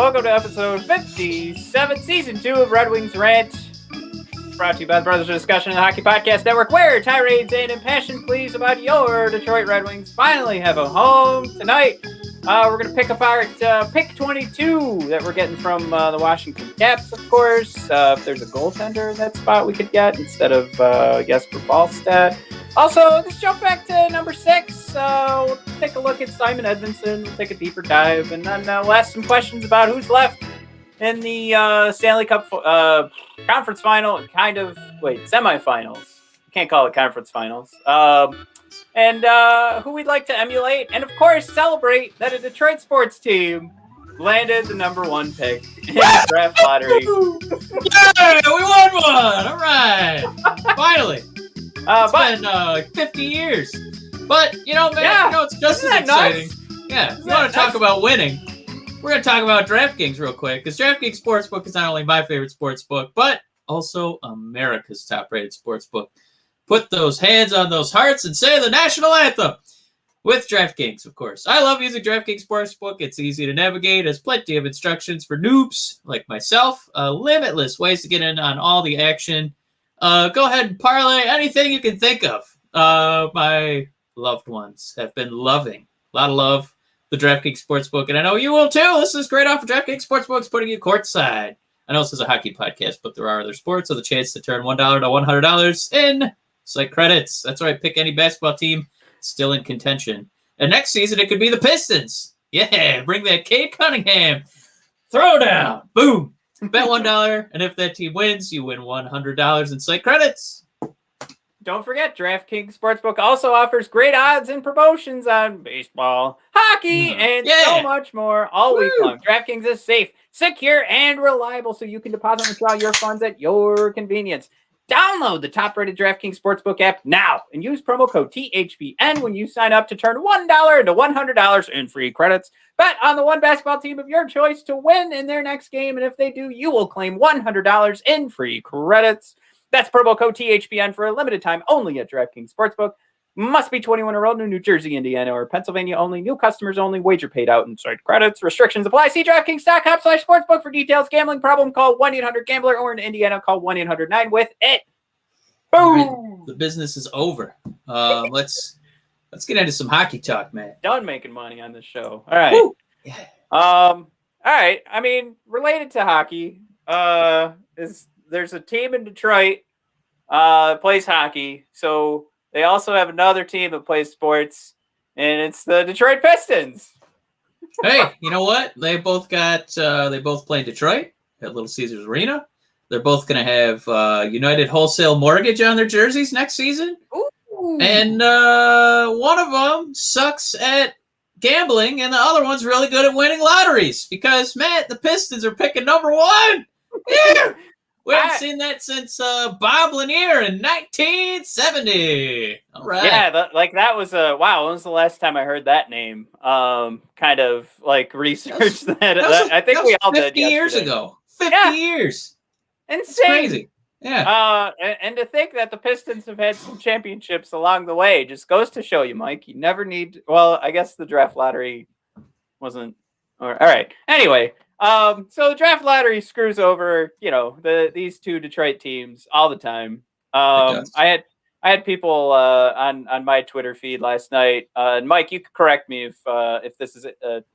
welcome to episode 57, season 2 of Red Wings Rant. Brought to you by the Brothers of Discussion and the Hockey Podcast Network, where tirades and impassioned pleas about your Detroit Red Wings finally have a home tonight. We're going to pick apart pick 22 that we're getting from the Washington Caps, of course. If there's a goaltender in that spot we could get instead of Jesper Wallstedt. Also, let's jump back to number 6. We'll take a look at Simon Edvinsson. We'll take a deeper dive, and then we'll ask some questions about who's left in the Stanley Cup conference final, semifinals. You can't call it conference finals. And who we'd like to emulate, and of course celebrate that a Detroit sports team landed the number 1 pick in the draft lottery. Yeah, we won one! All right, finally. It's been 50 years, but man, it's just as exciting. Nuts? Yeah, we want to talk about winning. We're going to talk about DraftKings real quick, because DraftKings Sportsbook is not only my favorite sportsbook, but also America's top-rated sportsbook. Put those hands on those hearts and say the national anthem with DraftKings, of course. I love using DraftKings Sportsbook. It's easy to navigate. There's plenty of instructions for noobs like myself. Limitless ways to get in on all the action. Go ahead and parlay anything you can think of. My loved ones have been loving, a lot of love, the DraftKings Sportsbook, and I know you will too. This is great off of DraftKings Sportsbook's putting you courtside. I know this is a hockey podcast, but there are other sports with a chance to turn $1 to $100 in site credits. That's right. Pick any basketball team still in contention. And next season, it could be the Pistons. Yeah, bring that Cade Cunningham. Throw down. Boom. Bet $1, and if that team wins, you win $100 in site credits. Don't forget, DraftKings Sportsbook also offers great odds and promotions on baseball, hockey, and so much more all week long. DraftKings is safe, secure, and reliable, so you can deposit and withdraw your funds at your convenience. Download the top-rated DraftKings Sportsbook app now and use promo code THPN when you sign up to turn $1 into $100 in free credits. Bet on the one basketball team of your choice to win in their next game, and if they do, you will claim $100 in free credits. That's promo code THPN for a limited time only at DraftKings Sportsbook. Must be 21 or older, New Jersey, Indiana, or Pennsylvania only. New customers only. Wager paid out in site credits. Restrictions apply. See DraftKings.com/sportsbook for details. Gambling problem? Call 1-800-GAMBLER, or in Indiana, call 1-800-9-WITH-IT. Boom! Right, the business is over. Let's get into some hockey talk, man. Done making money on this show. All right. Woo! Yeah. All right. I mean, related to hockey, there's a team in Detroit plays hockey, so they also have another team that plays sports, and it's the Detroit Pistons. Hey, you know what? They both play in Detroit at Little Caesars Arena. They're both going to have United Wholesale Mortgage on their jerseys next season. Ooh. And one of them sucks at gambling, and the other one's really good at winning lotteries because, Matt, the Pistons are picking number 1. Yeah. We haven't seen that since Bob Lanier in 1970. All right. Yeah, that was wow. When was the last time I heard that name? Kind of like research that. I think we all did 50 years ago. 50 years. Insane. It's crazy. Yeah. And to think that the Pistons have had some championships along the way just goes to show you, Mike. You never need. Well, I guess the draft lottery wasn't. All right. Anyway. So the draft lottery screws over, these two Detroit teams all the time. I had people on my Twitter feed last night, and Mike, you could correct me if this is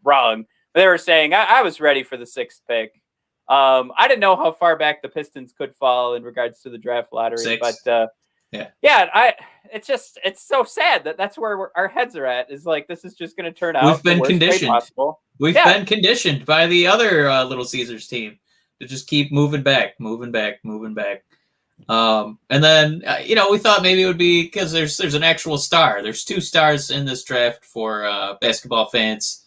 wrong. They were saying I was ready for the 6th pick. I didn't know how far back the Pistons could fall in regards to the draft lottery, 6. but it's so sad that's where our heads are at. Is like this is just going to turn out. We've been conditioned. We've been conditioned by the other Little Caesars team to just keep moving back. And then we thought maybe it would be because there's an actual star. There's 2 stars in this draft for basketball fans.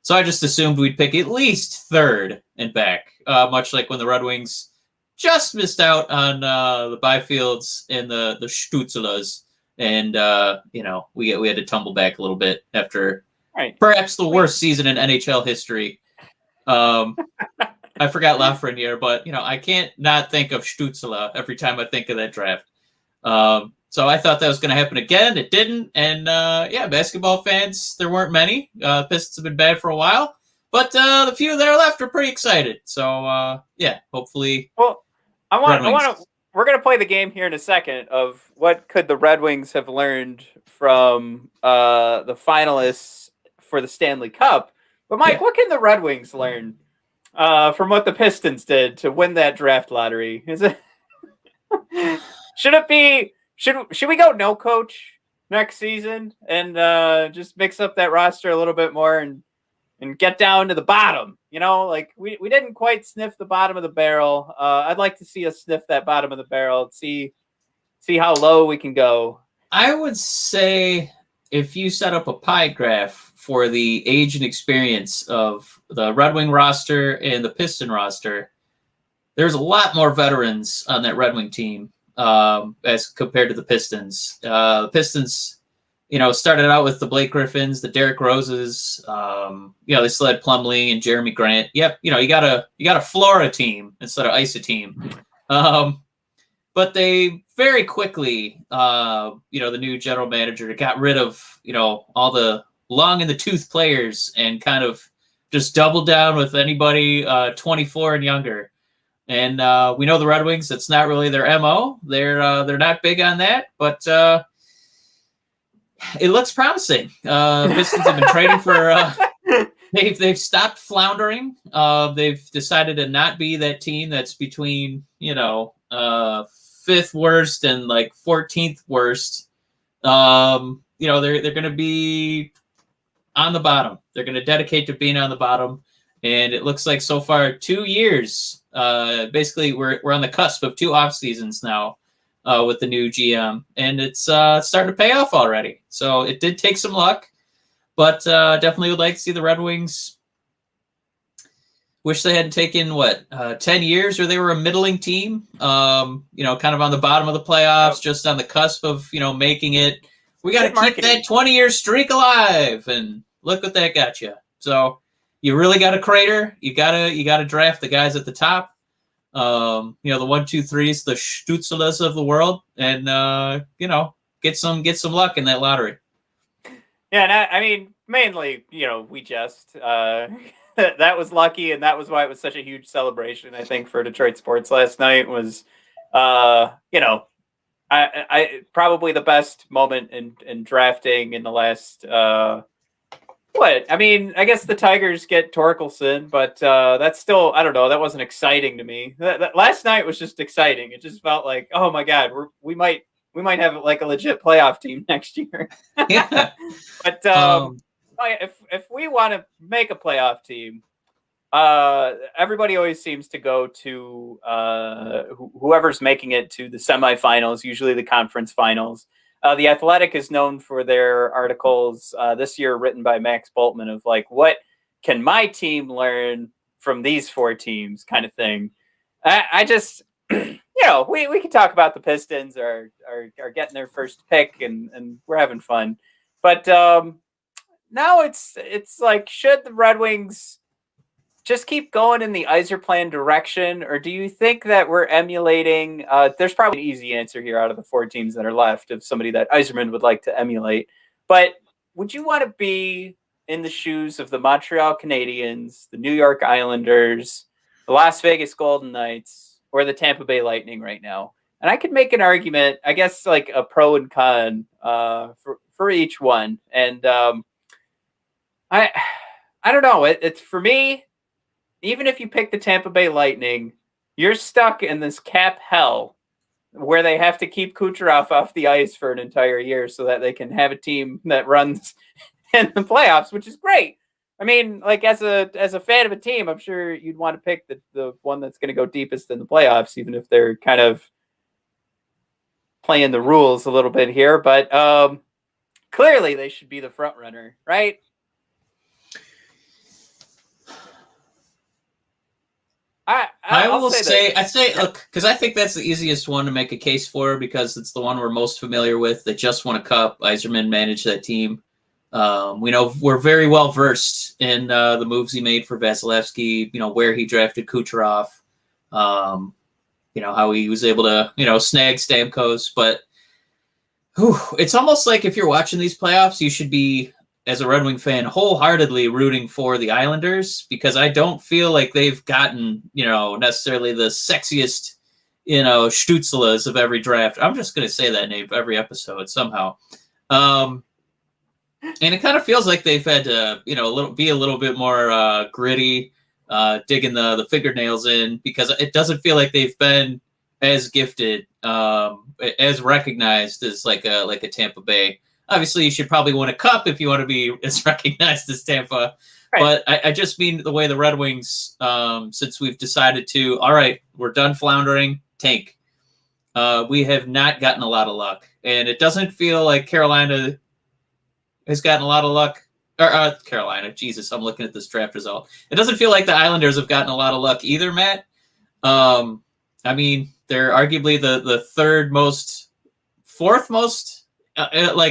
So I just assumed we'd pick at least 3rd and back, much like when the Red Wings just missed out on the Byfields and the Stutzelas, and we had to tumble back a little bit after perhaps the worst season in NHL history. I forgot Lafreniere, but I can't not think of Stützle every time I think of that draft. So I thought that was going to happen again. It didn't, and basketball fans, there weren't many. Pistons have been bad for a while, But the few that are left are pretty excited. So yeah, hopefully. Well, we're gonna play the game here in a second of what could the Red Wings have learned from the finalists for the Stanley Cup. But Mike, what can the Red Wings learn from what the Pistons did to win that draft lottery? Is it should we go no coach next season and just mix up that roster a little bit more and get down to the bottom? You know, like we didn't quite sniff the bottom of the barrel. I'd like to see us sniff that bottom of the barrel and see how low we can go. I would say if you set up a pie graph for the age and experience of the Red Wing roster and the Piston roster, there's a lot more veterans on that Red Wing team as compared to the Pistons. The Pistons, started out with the Blake Griffins, the Derek Roses. They still had Plumlee and Jeremy Grant. Yep, you got a Flora team instead of ice a team. But they very quickly, the new general manager got rid of, all the long in the tooth players and kind of just doubled down with anybody 24 and younger. And we know the Red Wings, that's not really their MO. They're not big on that, but it looks promising. Pistons have been trading for they've stopped floundering. They've decided to not be that team that's between, fifth worst and like 14th worst. They're going to be on the bottom. They're going to dedicate to being on the bottom. And it looks like so far 2 years, basically we're on the cusp of 2 off seasons now with the new GM, and it's starting to pay off already. So it did take some luck, but definitely would like to see the Red Wings. Wish they hadn't taken 10 years, or they were a middling team, kind of on the bottom of the playoffs, just on the cusp of, making it. We got to keep that 20-year streak alive, and look what that got you. So you really got to crater. You gotta draft the guys at the top. The 1, 2, 3s, the Stutzelas of the world, and get some luck in that lottery. Yeah, and I mean, mainly, we just that was lucky, and that was why it was such a huge celebration. I think for Detroit sports last night was, I probably the best moment in drafting in the last. I guess the Tigers get Torkelson, but that's still, I don't know. That wasn't exciting to me. That last night was just exciting. It just felt like, oh my God, we might have like a legit playoff team next year. Yeah. But if we want to make a playoff team, everybody always seems to go to whoever's making it to the semifinals, usually the conference finals. The Athletic is known for their articles this year written by Max Boltman of like, what can my team learn from these 4 teams kind of thing. I just, we can talk about the Pistons are getting their first pick and we're having fun. But now it's like, should the Red Wings just keep going in the Yzerplan direction, or do you think that we're emulating? There's probably an easy answer here out of the 4 teams that are left of somebody that Yzerman would like to emulate. But would you want to be in the shoes of the Montreal Canadiens, the New York Islanders, the Las Vegas Golden Knights, or the Tampa Bay Lightning right now? And I could make an argument, I guess, like a pro and con for each one. And I don't know. It's for me. Even if you pick the Tampa Bay Lightning, you're stuck in this cap hell where they have to keep Kucherov off the ice for an entire year so that they can have a team that runs in the playoffs, which is great. I mean, like as a fan of a team, I'm sure you'd want to pick the one that's going to go deepest in the playoffs, even if they're kind of playing the rules a little bit here. But clearly they should be the front runner, right? I'd say, look, because I think that's the easiest one to make a case for, because it's the one we're most familiar with. That just won a cup. Yzerman managed that team. We know we're very well versed in the moves he made for Vasilevsky. Where he drafted Kucherov. How he was able to snag Stamkos. But it's almost like if you're watching these playoffs, you should be as a Red Wing fan, wholeheartedly rooting for the Islanders because I don't feel like they've gotten, necessarily the sexiest, Stützles of every draft. I'm just going to say that name every episode somehow. And it kind of feels like they've had to, be a little bit more gritty, digging the fingernails in because it doesn't feel like they've been as gifted, as recognized as like a Tampa Bay. Obviously, you should probably win a cup if you want to be as recognized as Tampa. Right. But I just mean the way the Red Wings, since we've decided to, all right, we're done floundering, tank. We have not gotten a lot of luck. And it doesn't feel like Carolina has gotten a lot of luck. Or Carolina, Jesus, I'm looking at this draft result. It doesn't feel like the Islanders have gotten a lot of luck either, Matt. I mean, they're arguably the fourth most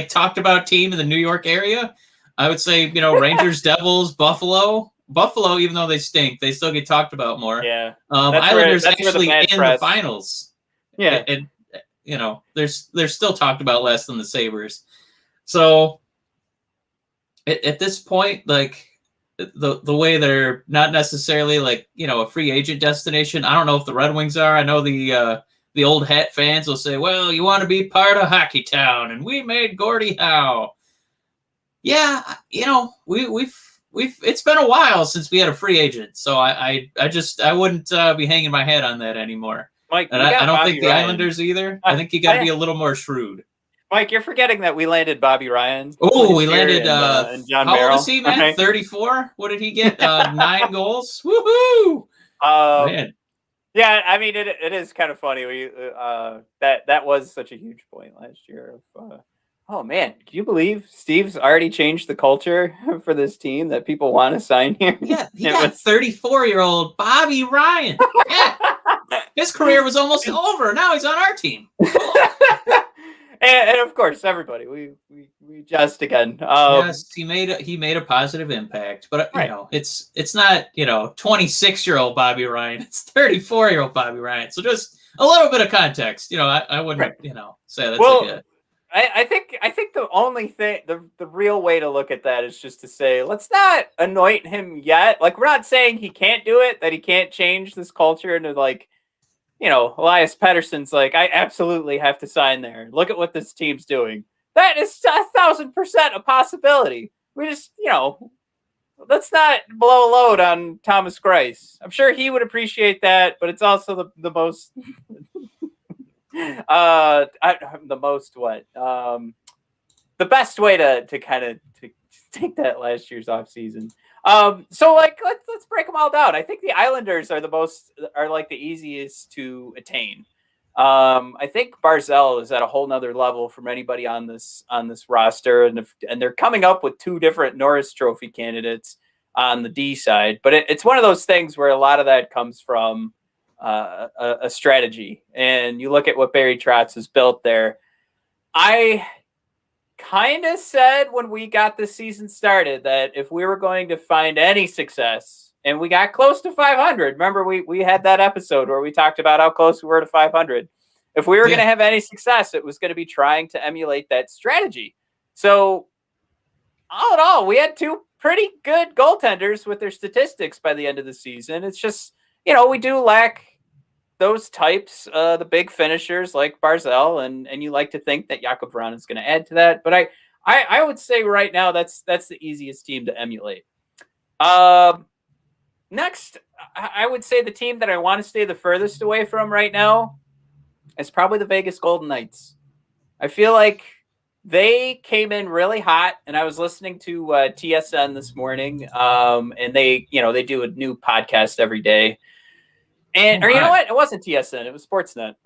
talked about team in the New York area. I would say, Rangers, Devils, Buffalo, even though they stink, they still get talked about more. Yeah. Islanders actually in the finals. Yeah. And they're still talked about less than the Sabres. So at this point, like the way they're not necessarily a free agent destination. I don't know if the Red Wings are. I know the old hat fans will say, well, you want to be part of Hockey Town, and we made Gordie Howe. Yeah, we've it's been a while since we had a free agent, so I wouldn't be hanging my head on that anymore. Mike, and I don't think the Islanders either. I think you got to be a little more shrewd. Mike, you're forgetting that we landed Bobby Ryan. Oh, we landed and John how Merrill. old is he, man? Right. 34? What did he get? 9 goals? Woohoo! Man. Yeah, I mean, it is kind of funny. That was such a huge point last year. Oh, man, can you believe Steve's already changed the culture for this team that people want to sign here? Yeah, he got 34-year-old Bobby Ryan. Yeah. His career was almost over. Now he's on our team. And of course, everybody, we just again. Yes, he made a positive impact, but right. It's not 26-year-old Bobby Ryan. It's 34-year-old Bobby Ryan. So just a little bit of context. I wouldn't say that's well. I think the only thing, the real way to look at that is just to say, let's not anoint him yet. Like, we're not saying he can't do it, that he can't change this culture into Elias Pettersson's I absolutely have to sign there. Look at what this team's doing. That is 1,000% a possibility. We just, let's not blow a load on Thomas Greiss. I'm sure he would appreciate that, but it's also the most, the best way to kind of to take that last year's off season. So let's break them all down. I think the Islanders are the easiest to attain. I think Barzal is at a whole nother level from anybody on this roster, and they're coming up with 2 different Norris Trophy candidates on the D side. But it's one of those things where a lot of that comes from a strategy, and you look at what Barry Trotz has built there. I kind of said when we got the season started that if we were going to find any success, and we got close to 500, remember we had that episode where we talked about how close we were to 500. If we were going to have any success, it was going to be trying to emulate that strategy. So all in all, we had 2 pretty good goaltenders with their statistics by the end of the season. It's just, we do lack those types, the big finishers like Barzal, and you like to think that Jakob Vrana is going to add to that. But I would say right now that's the easiest team to emulate. Next, I would say the team that I want to stay the furthest away from right now is probably the Vegas Golden Knights. I feel like they came in really hot, and I was listening to TSN this morning, and they do a new podcast every day. And you know what? It wasn't TSN. It was Sportsnet.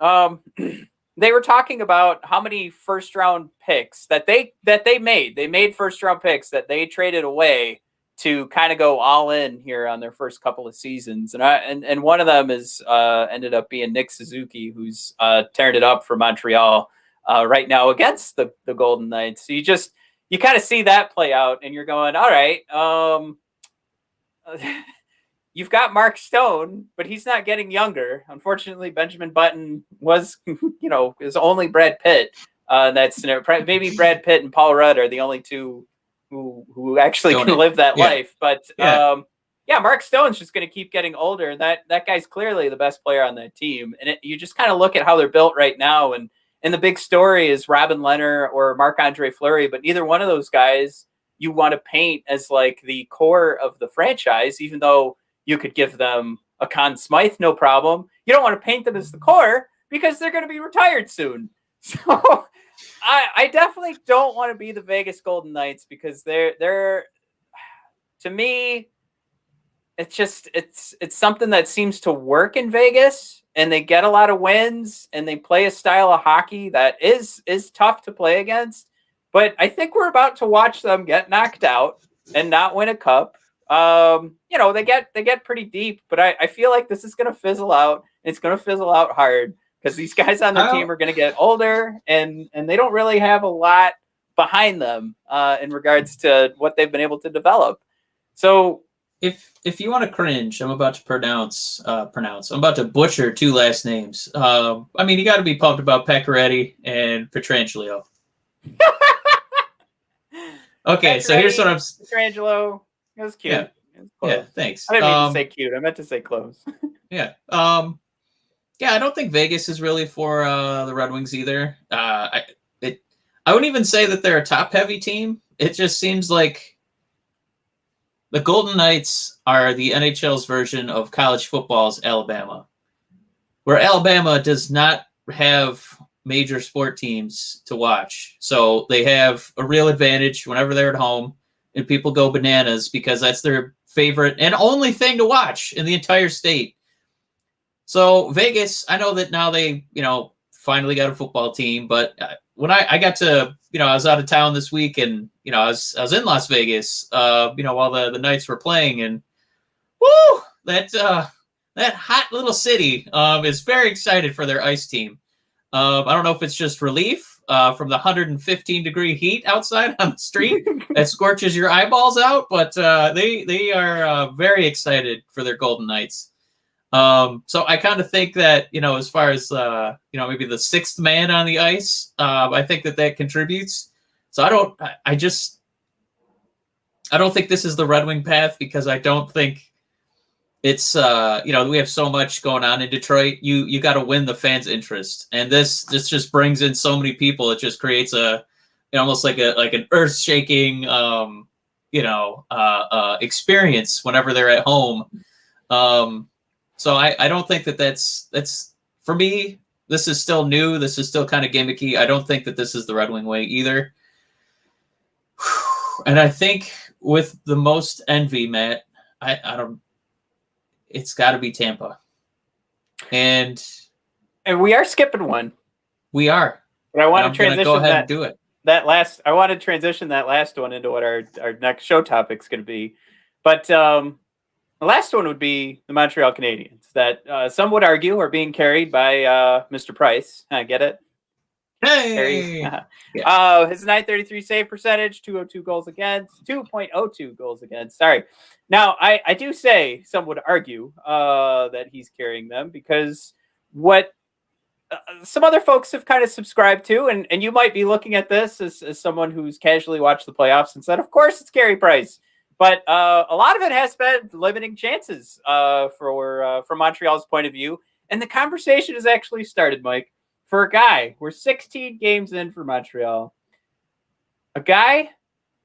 They were talking about how many first-round picks that they made. They made first-round picks that they traded away to kind of go all in here on their first couple of seasons. And one of them is ended up being Nick Suzuki, who's tearing it up for Montreal right now against the Golden Knights. So you kind of see that play out, and you're going, all right. You've got Mark Stone, but he's not getting younger. Unfortunately, Benjamin Button was, is only Brad Pitt. Maybe Brad Pitt and Paul Rudd are the only 2 who actually can live that life. But Mark Stone's just going to keep getting older. That guy's clearly the best player on that team. And you just kind of look at how they're built right now. And the big story is Robin Lehner or Marc-Andre Fleury, but neither one of those guys you want to paint as like the core of the franchise, even though you could give them a Conn Smythe, no problem. You don't want to paint them as the core because they're going to be retired soon. So I definitely don't want to be the Vegas Golden Knights because they're to me, it's something that seems to work in Vegas, and they get a lot of wins and they play a style of hockey that is tough to play against. But I think we're about to watch them get knocked out and not win a cup. They get pretty deep, but I feel like this is going to fizzle out. It's going to fizzle out hard because these guys on their team are going to get older and they don't really have a lot behind them in regards to what they've been able to develop. So if you want to cringe, I'm about to pronounce. I'm about to butcher two last names. You got to be pumped about Pacioretty and Pietrangelo. Okay, so here's what I'm. Pietrangelo, it was cute. Yeah, thanks. I didn't mean to say cute. I meant to say close. Yeah. I don't think Vegas is really for the Red Wings either. I wouldn't even say that they're a top-heavy team. It just seems like the Golden Knights are the NHL's version of college football's Alabama, where Alabama does not have major sport teams to watch. So they have a real advantage whenever they're at home, and people go bananas because that's their favorite and only thing to watch in the entire state. So Vegas, I know that now they, finally got a football team, but when I got to, I was out of town this week and, I was in Las Vegas, while the Knights were playing, and woo, that hot little city is very excited for their ice team. I don't know if it's just relief from the 115-degree heat outside on the street that scorches your eyeballs out, but they are very excited for their Golden Knights. So I kind of think that, as far as, maybe the sixth man on the ice, I think that contributes. So I don't think this is the Red Wing path because I don't think it's, we have so much going on in Detroit. You got to win the fans' interest. And this just brings in so many people. It just creates almost like an earth shaking, experience whenever they're at home. So I don't think that's for me. This is still new. This is still kind of gimmicky. I don't think that this is the Red Wing way either. And I think with the most envy, Matt, I don't. It's got to be Tampa. And we are skipping one. We are. But I want to transition go ahead and do it. I want to transition that last one into what our next show topic is going to be. But the last one would be the Montreal Canadiens that some would argue are being carried by Mr. Price. I get it. Hey! His .933 save percentage, 202 goals against, 2.02 goals against. Sorry. Now, I do say some would argue that he's carrying them because what some other folks have kind of subscribed to, and you might be looking at this as someone who's casually watched the playoffs and said, of course, it's Carey Price. But a lot of it has been limiting chances from Montreal's point of view. And the conversation has actually started, Mike. For a guy, we're 16 games in for Montreal. A guy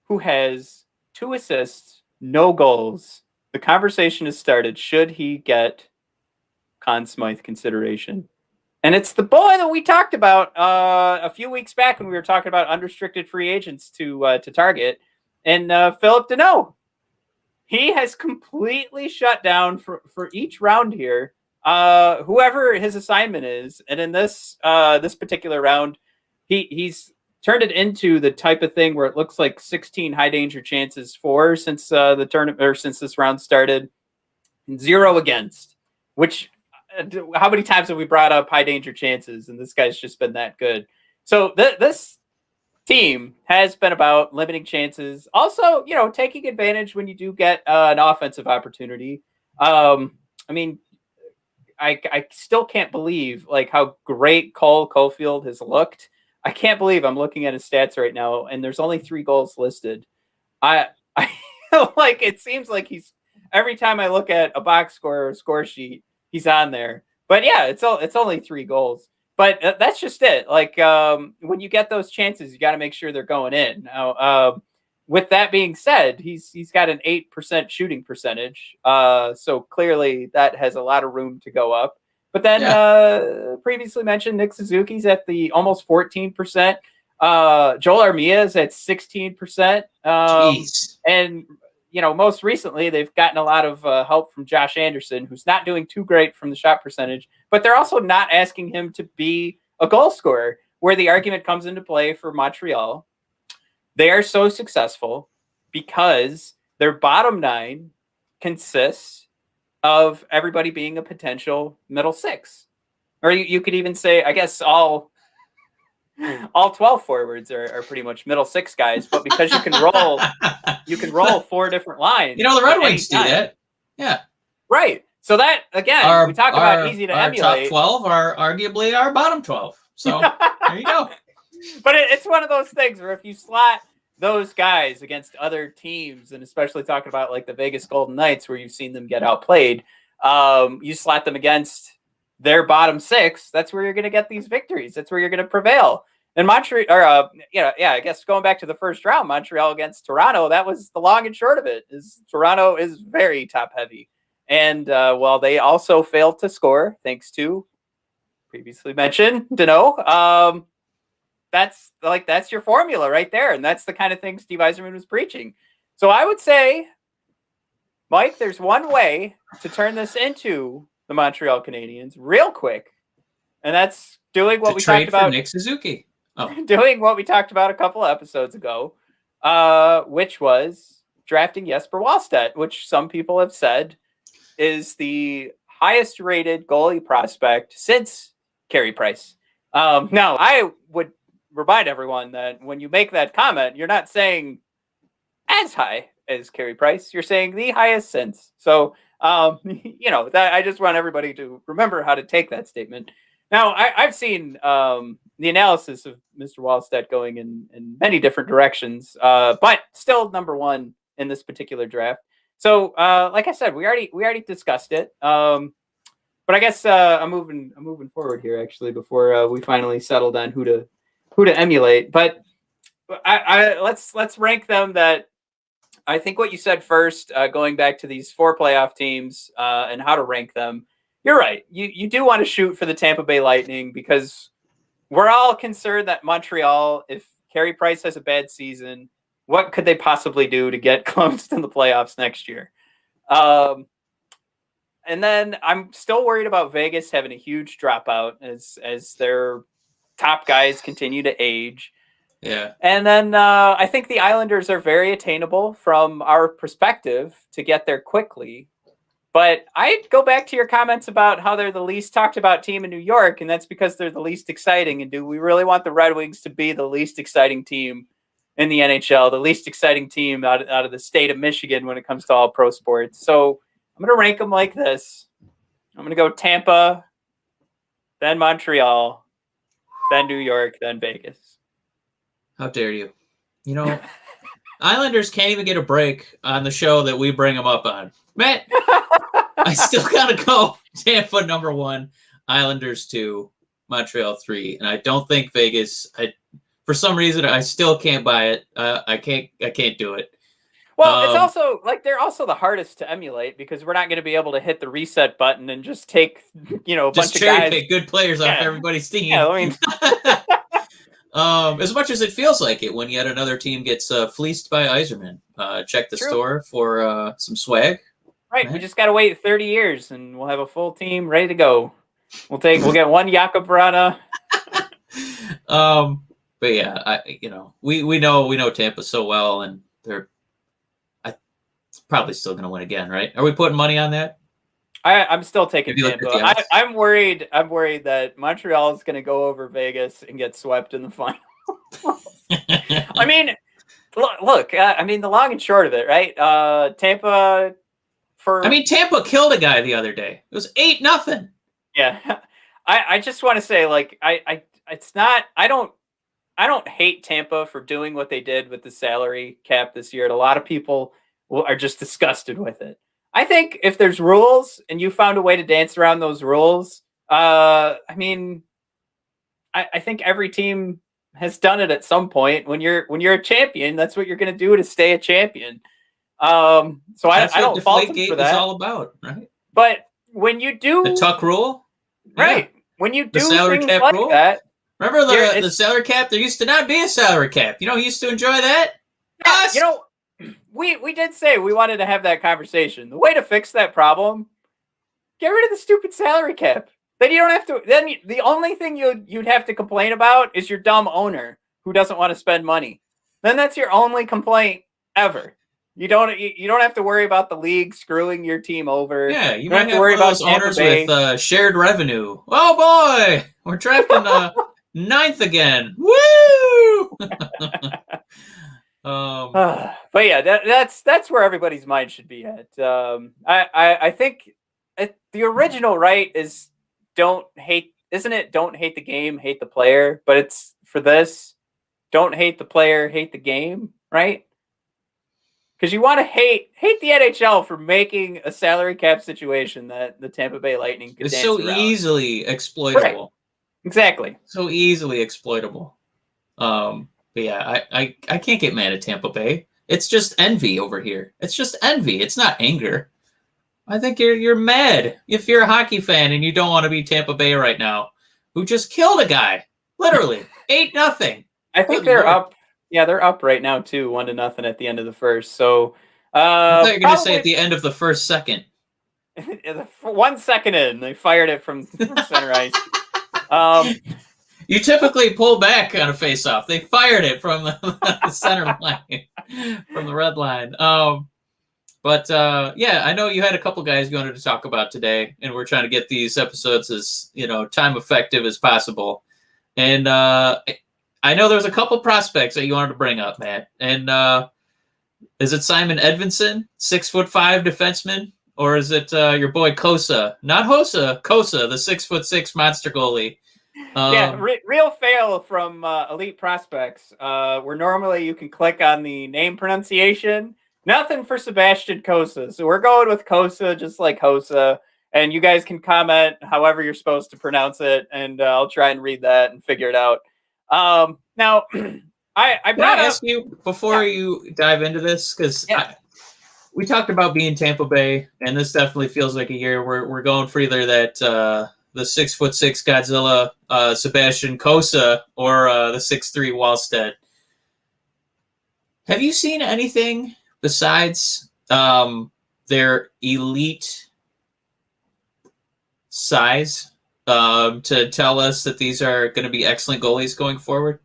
who has 2 assists, no goals. The conversation has started. Should he get Conn Smythe consideration? And it's the boy that we talked about a few weeks back when we were talking about unrestricted free agents to target. And Philip Deneau. He has completely shut down for each round here. Whoever his assignment is, and in this particular round, he's turned it into the type of thing where it looks like 16 high danger chances for since the tournament or since this round started, 0 against. Which how many times have we brought up high danger chances, and this guy's just been that good. So this team has been about limiting chances, also taking advantage when you do get an offensive opportunity. I still can't believe how great Cole Caulfield has looked. I can't believe I'm looking at his stats right now, and there's only 3 goals listed. I like it seems like he's every time I look at a box score or a score sheet, he's on there. But yeah, it's only 3 goals. But that's just it. Like when you get those chances, you got to make sure they're going in. Now, with that being said, he's got an 8% shooting percentage. So clearly that has a lot of room to go up. But then previously mentioned Nick Suzuki's at the almost 14%. Joel Armia is at 16%. And most recently they've gotten a lot of help from Josh Anderson, who's not doing too great from the shot percentage, but they're also not asking him to be a goal scorer, where the argument comes into play for Montreal. They are so successful because their bottom 9 consists of everybody being a potential middle 6. Or you could even say, I guess all 12 forwards are pretty much middle 6 guys, but because you can roll 4 different lines. The Red Wings do that. Yeah. Right. So that, again, we talk about easy to emulate. Our top 12 are arguably our bottom 12. So there you go. But it's one of those things where if you slot those guys against other teams, and especially talking about like the Vegas Golden Knights, where you've seen them get outplayed, you slot them against their bottom 6. That's where you're going to get these victories. That's where you're going to prevail. And Montreal, I guess going back to the first round, Montreal against Toronto, that was the long and short of it. Is Toronto is very top heavy, and while they also failed to score thanks to previously mentioned Danault. That's your formula right there. And that's the kind of thing Steve Yzerman was preaching. So I would say, Mike, there's one way to turn this into the Montreal Canadiens real quick. And that's doing what we talked about. Nick Suzuki. Doing what we talked about a couple of episodes ago, which was drafting Jesper Wallstedt, which some people have said is the highest rated goalie prospect since Carey Price. Now, I would remind everyone that when you make that comment, you're not saying as high as Carey Price. You're saying the highest since. So, that I just want everybody to remember how to take that statement. Now, I've seen the analysis of Mr. Wallstedt going in many different directions, but still number 1 in this particular draft. So, like I said, we already discussed it. But I guess I'm moving forward here actually before we finally settled on who to emulate. But let's rank them. That I think what you said first, going back to these 4 playoff teams and how to rank them. You're right. You do want to shoot for the Tampa Bay Lightning because we're all concerned that Montreal, if Carey Price has a bad season, what could they possibly do to get close to the playoffs next year? And then I'm still worried about Vegas having a huge dropout as their top guys continue to age. Yeah. And then I think the Islanders are very attainable from our perspective to get there quickly. But I'd go back to your comments about how they're the least talked about team in New York, and that's because they're the least exciting. And do we really want the Red Wings to be the least exciting team in the NHL, the least exciting team out of the state of Michigan when it comes to all pro sports? So I'm going to rank them like this. I'm going to go Tampa, then Montreal, then New York, then Vegas. How dare you? Islanders can't even get a break on the show that we bring them up on. Matt, I still got to go Tampa number 1, Islanders 2, Montreal 3. And I don't think Vegas, for some reason, I still can't buy it. I can't do it. Well, it's also they're also the hardest to emulate because we're not going to be able to hit the reset button and just take, a bunch of guys. Pick good players off everybody's team. Yeah, I mean, as much as it feels like it when yet another team gets fleeced by Yzerman. Check the store for some swag. Right, we just got to wait 30 years and we'll have a full team ready to go. We'll get one Jakub Vrana. But yeah, we know Tampa so well, and they're probably still going to win again, right? Are we putting money on that? I'm still taking Tampa. I'm worried that Montreal is going to go over Vegas and get swept in the final. I mean, look. The long and short of it, right? Tampa. Tampa killed a guy the other day. It was 8-0. Yeah, I just want to say, it's not. I don't I don't hate Tampa for doing what they did with the salary cap this year. And a lot of people are just disgusted with it. I think if there's rules and you found a way to dance around those rules, I mean, I think every team has done it at some point. When you're a champion, that's what you're going to do to stay a champion. So I don't fault them for that. It's all about, right? But when you do the tuck rule, right? Yeah. When you do the salary things cap like rule? that, remember the salary cap? There used to not be a salary cap. You know, who used to enjoy that? Yeah, us. You know, we did say we wanted to have that conversation. The way to fix that problem, get rid of the stupid salary cap. Then you don't have to. Then the only thing you'd have to complain about is your dumb owner who doesn't want to spend money. Then that's your only complaint ever. You don't have to worry about the league screwing your team over. Yeah, you might have to worry about owners with shared revenue. Oh boy, we're drafting ninth again. Woo! But yeah, that's where everybody's mind should be at. I think the original right is don't hate, isn't it? Don't hate the game, hate the player. But it's for this, don't hate the player, hate the game, right? Because you want to hate the NHL for making a salary cap situation that the Tampa Bay Lightning could dance around. Easily exploitable. Right. Exactly. So easily exploitable. But yeah, I can't get mad at Tampa Bay. It's just envy over here. It's just envy. It's not anger. I think you're mad if you're a hockey fan and you don't want to be Tampa Bay right now, who just killed a guy. Literally. 8-0. I think they're up. Yeah, they're up right now too, 1-0 at the end of the first. So I thought you were going to say at the end of the first second. 1 second in, they fired it from center ice. You typically pull back on a face-off. They fired it from the center line, from the red line. But yeah, I know you had a couple guys you wanted to talk about today, and we're trying to get these episodes as time effective as possible. And I know there's a couple prospects that you wanted to bring up, Matt. And is it Simon Edvinsson, 6'5" defenseman, or is it your boy Cossa? Not Hossa, Cossa, the 6'6" monster goalie. Yeah, real fail from Elite Prospects, where normally you can click on the name pronunciation. Nothing for Sebastian Cossa. So we're going with Cossa, just like Hossa. And you guys can comment however you're supposed to pronounce it, and I'll try and read that and figure it out. Now, I brought ask you before you dive into this, because we talked about being Tampa Bay, and this definitely feels like a year where we're going for either that the 6'6" Godzilla Sebastian Cossa or the 6'3" Wallstedt. Have you seen anything besides their elite size to tell us that these are going to be excellent goalies going forward?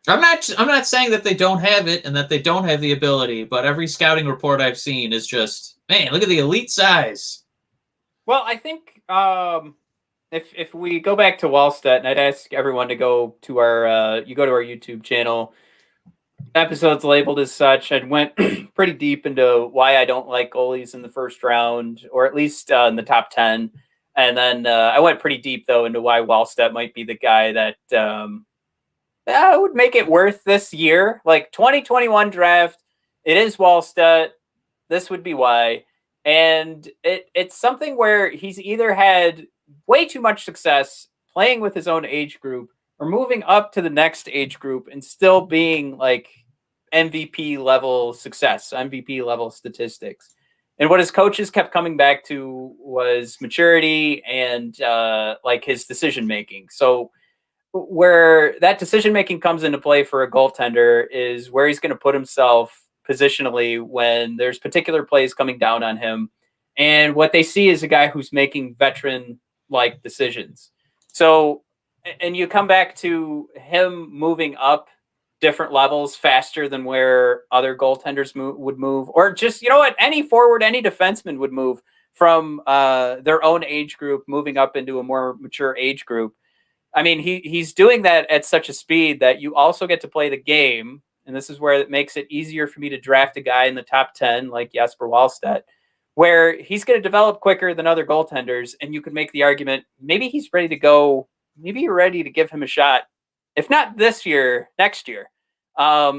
I'm not saying that they don't have it and that they don't have the ability, but every scouting report I've seen is just, man, look at the elite size. Well, I think if we go back to Wallstedt, and I'd ask everyone to go to our you go to our YouTube channel, episodes labeled as such. I went pretty deep into why I don't like goalies in the first round, or at least in the top 10. And then I went pretty deep, though, into why Wallstedt might be the guy that would make it worth this year. Like 2021 draft, it is Wallstedt. This would be why. And it's something where he's either had way too much success playing with his own age group or moving up to the next age group and still being like MVP level success, MVP level statistics. And what his coaches kept coming back to was maturity and like his decision making. So where that decision making comes into play for a goaltender is where he's going to put himself positionally when there's particular plays coming down on him. And what they see is a guy who's making veteran like decisions. So, and you come back to him moving up different levels faster than where other goaltenders would move, or just, you know what, any forward, any defenseman would move from their own age group, moving up into a more mature age group. I mean, he's doing that at such a speed that you also get to play the game. And this is where it makes it easier for me to draft a guy in the top 10, like Jesper Wallstedt, where he's going to develop quicker than other goaltenders. And you could make the argument, maybe he's ready to go. Maybe you're ready to give him a shot if not this year, next year,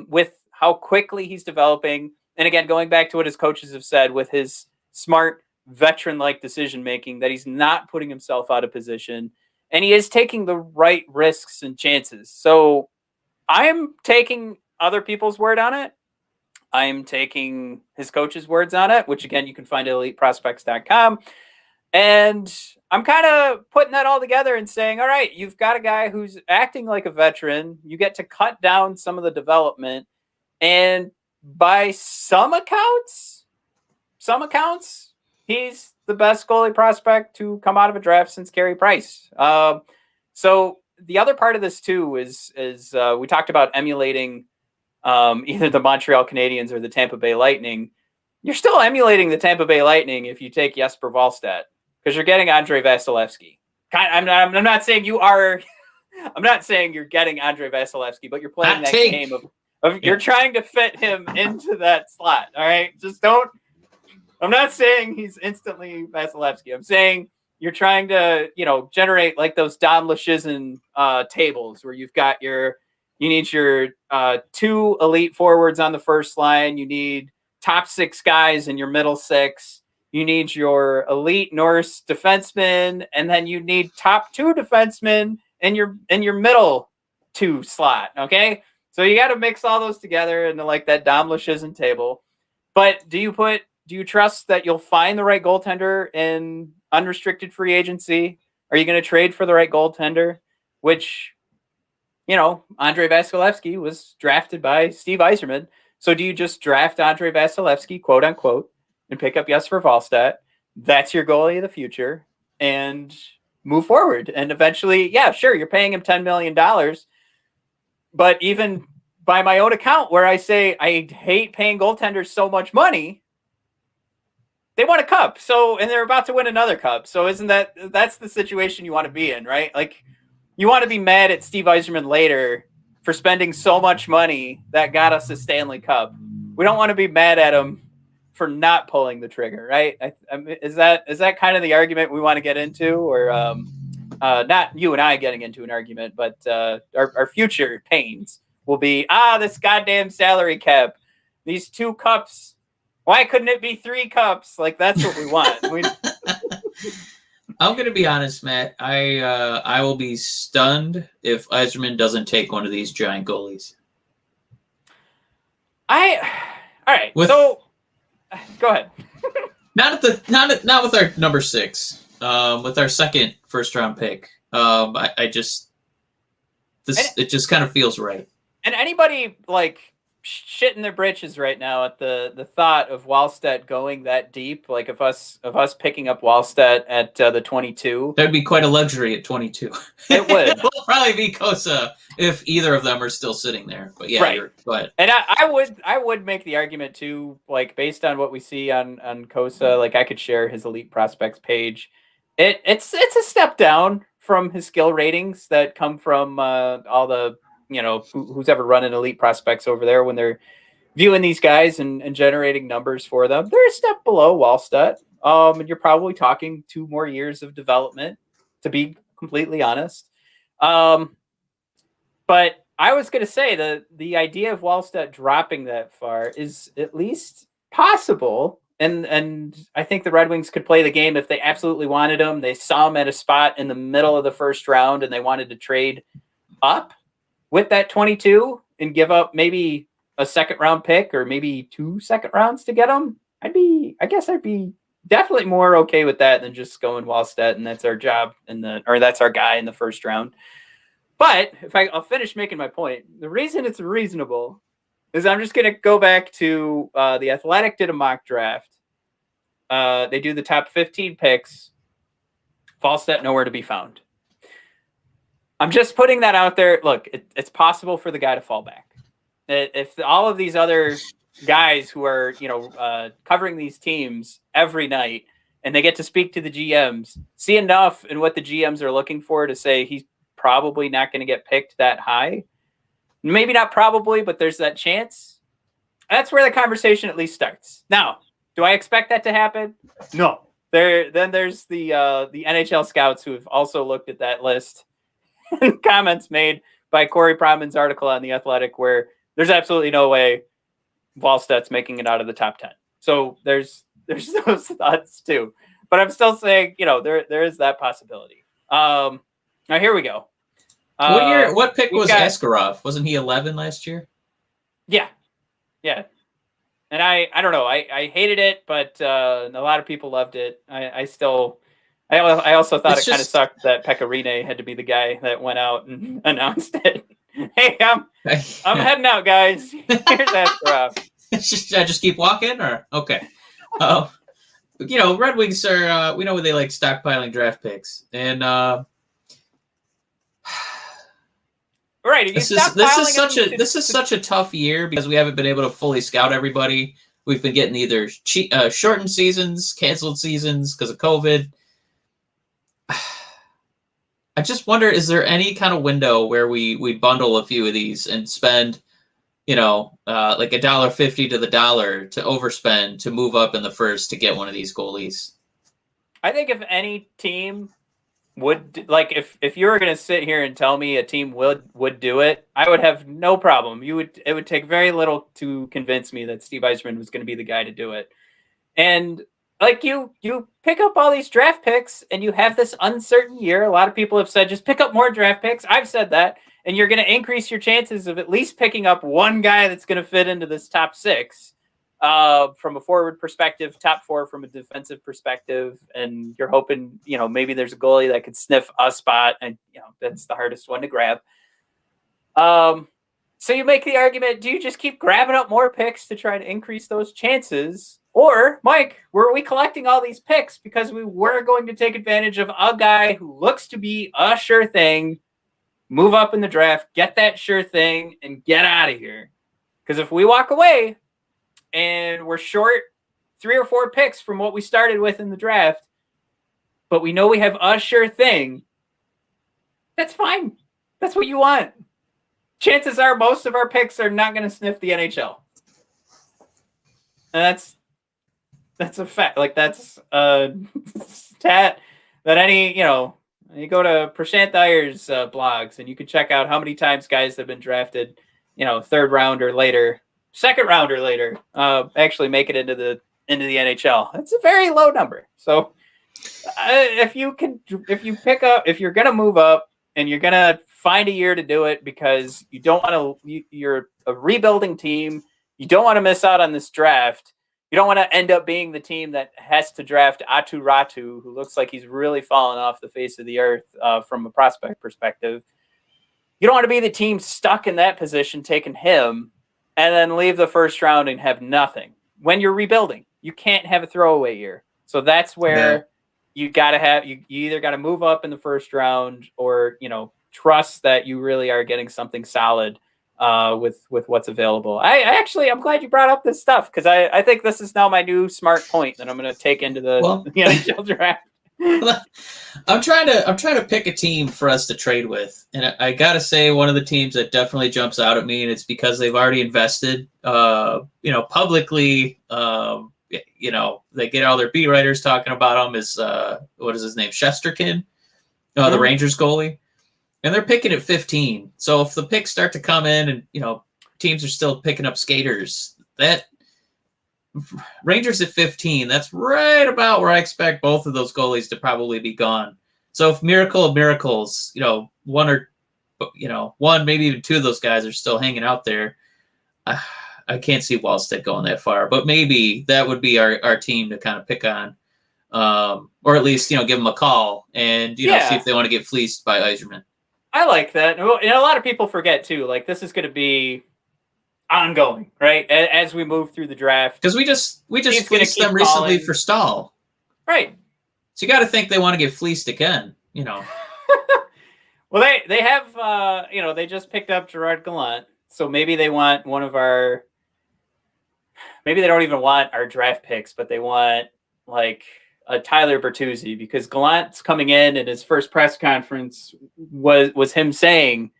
with how quickly he's developing. And again, going back to what his coaches have said, with his smart, veteran-like decision-making, that he's not putting himself out of position, and he is taking the right risks and chances. So I'm taking other people's word on it. I'm taking his coach's words on it, which, again, you can find at eliteprospects.com. And I'm kind of putting that all together and saying, all right, you've got a guy who's acting like a veteran. You get to cut down some of the development. And by some accounts, he's the best goalie prospect to come out of a draft since Carey Price. So the other part of this, too, is we talked about emulating either the Montreal Canadiens or the Tampa Bay Lightning. You're still emulating the Tampa Bay Lightning if you take Jesper Wallstedt, because you're getting Andrei Vasilevsky. I'm not saying you are. I'm not saying you're getting Andrei Vasilevsky, but you're playing that game of you're trying to fit him into that slot. All right, just don't. I'm not saying he's instantly Vasilevsky. I'm saying you're trying to, generate like those Dom Luszczyszyn tables where you need your 2 elite forwards on the first line. You need top 6 guys in your middle 6. You need your elite Norris defenseman, and then you need top 2 defensemen in your middle 2 slot. Okay, so you got to mix all those together into like that Dom Luszczyszyn table. But do you trust that you'll find the right goaltender in unrestricted free agency? Are you going to trade for the right goaltender? Which, Andrei Vasilevsky was drafted by Steve Yzerman. So do you just draft Andrei Vasilevsky, quote unquote, and pick up Jesper Wallstedt? That's your goalie of the future, and move forward. And eventually, yeah, sure, you're paying him $10 million. But even by my own account, where I say I hate paying goaltenders so much money, they won a cup. So, and they're about to win another cup. So that's the situation you want to be in, right? Like, you want to be mad at Steve Yzerman later for spending so much money that got us a Stanley Cup. We don't want to be mad at him for not pulling the trigger, right? Is that kind of the argument we want to get into, or not you and I getting into an argument, but our future pains will be, this goddamn salary cap, these 2 cups. Why couldn't it be 3 cups? Like, that's what we want. I'm going to be honest, Matt. I will be stunned if Yzerman doesn't take one of these giant goalies. All right. So go ahead. not with our number 6. With our second first round pick. It just kind of feels right. And anybody like shitting their britches right now at the thought of Wallstedt going that deep, like of us picking up Wallstedt at the 22. That'd be quite a luxury at 22. It would. It'll probably be Cossa if either of them are still sitting there. But yeah, right. Go ahead. And I would make the argument too, like based on what we see on Cossa, like I could share his elite prospects page. It's a step down from his skill ratings that come from all the who's ever running elite prospects over there when they're viewing these guys and generating numbers for them. They're a step below Wallstedt. And you're probably talking 2 more years of development, to be completely honest. But I was going to say the idea of Wallstedt dropping that far is at least possible. And I think the Red Wings could play the game if they absolutely wanted him. They saw him at a spot in the middle of the first round and they wanted to trade up with that 22 and give up maybe a second round pick or maybe 2 second rounds to get him. I'd be definitely more okay with that than just going Wallstedt and that's our job or that's our guy in the first round. But I'll finish making my point. The reason it's reasonable is I'm just going to go back to the Athletic did a mock draft. They do the top 15 picks. Wallstedt nowhere to be found. I'm just putting that out there. Look, it's possible for the guy to fall back. If all of these other guys who are, covering these teams every night and they get to speak to the GMs, see enough in what the GMs are looking for to say he's probably not going to get picked that high. Maybe not probably, but there's that chance. That's where the conversation at least starts. Now, do I expect that to happen? No. Then there's the NHL scouts who have also looked at that list. Comments made by Corey Pronman's article on The Athletic, where there's absolutely no way Wallstedt's making it out of the top 10. So there's those thoughts too. But I'm still saying, there is that possibility. Now here we go. What pick was Askarov? Wasn't he 11 last year? Yeah. And I don't know. I hated it, but a lot of people loved it. I also thought it kind of sucked that Pekka Rinne had to be the guy that went out and announced it. Hey, I'm heading out, guys. Here's Askarov. Should I just keep walking, or okay? Red Wings are we know they like stockpiling draft picks, and right. This is such a tough year because we haven't been able to fully scout everybody. We've been getting either shortened seasons, canceled seasons because of COVID. I just wonder, is there any kind of window where we bundle a few of these and spend, like $1.50 to the dollar to overspend to move up in the first to get one of these goalies? I think if any team would, like, if you were going to sit here and tell me a team would do it, I would have no problem. It would take very little to convince me that Steve Yzerman was going to be the guy to do it. And like you pick up all these draft picks and you have this uncertain year. A lot of people have said, just pick up more draft picks. I've said that. And you're going to increase your chances of at least picking up one guy that's going to fit into this top 6 from a forward perspective, top 4 from a defensive perspective. And you're hoping, maybe there's a goalie that could sniff a spot. And, that's the hardest one to grab. So you make the argument, do you just keep grabbing up more picks to try to increase those chances? Or, Mike, were we collecting all these picks because we were going to take advantage of a guy who looks to be a sure thing, move up in the draft, get that sure thing, and get out of here? Because if we walk away and we're short 3 or 4 picks from what we started with in the draft, but we know we have a sure thing, that's fine. That's what you want. Chances are most of our picks are not going to sniff the NHL. And that's a fact. Like, that's a stat that you go to Prashant Iyer's blogs and you can check out how many times guys have been drafted, 3rd round or later, 2nd round or later, actually make it into the NHL. It's a very low number. So if you're going to move up and you're going to find a year to do it because you don't want to, you're a rebuilding team, you don't want to miss out on this draft. You don't want to end up being the team that has to draft Atu Ratu, who looks like he's really fallen off the face of the earth from a prospect perspective. You don't want to be the team stuck in that position, taking him, and then leave the first round and have nothing. When you're rebuilding, you can't have a throwaway year. So that's where you either got to move up in the first round or, trust that you really are getting something solid with what's available. I'm glad you brought up this stuff because I think this is now my new smart point that I'm going to take into the NHL draft. I'm trying to pick a team for us to trade with, and I got to say one of the teams that definitely jumps out at me, and it's because they've already invested, publicly. They get all their beat writers talking about them. Is what is his name, Shesterkin, the Rangers goalie. And they're picking at 15. So if the picks start to come in and, teams are still picking up skaters, that Rangers at 15, that's right about where I expect both of those goalies to probably be gone. So if miracle of miracles, one, maybe even 2 of those guys are still hanging out there, I can't see Wallstedt going that far. But maybe that would be our team to kind of pick on. Or at least, give them a call and, see if they want to get fleeced by Yzerman. I like that. And a lot of people forget, too, like, this is going to be ongoing, right? As we move through the draft. Because we just fleeced them recently for Stahl. Right. So you got to think they want to get fleeced again, Well, they have, they just picked up Gerard Gallant. So maybe they want maybe they don't even want our draft picks, but they want, like, a Tyler Bertuzzi, because Gallant's coming in and his first press conference was him saying,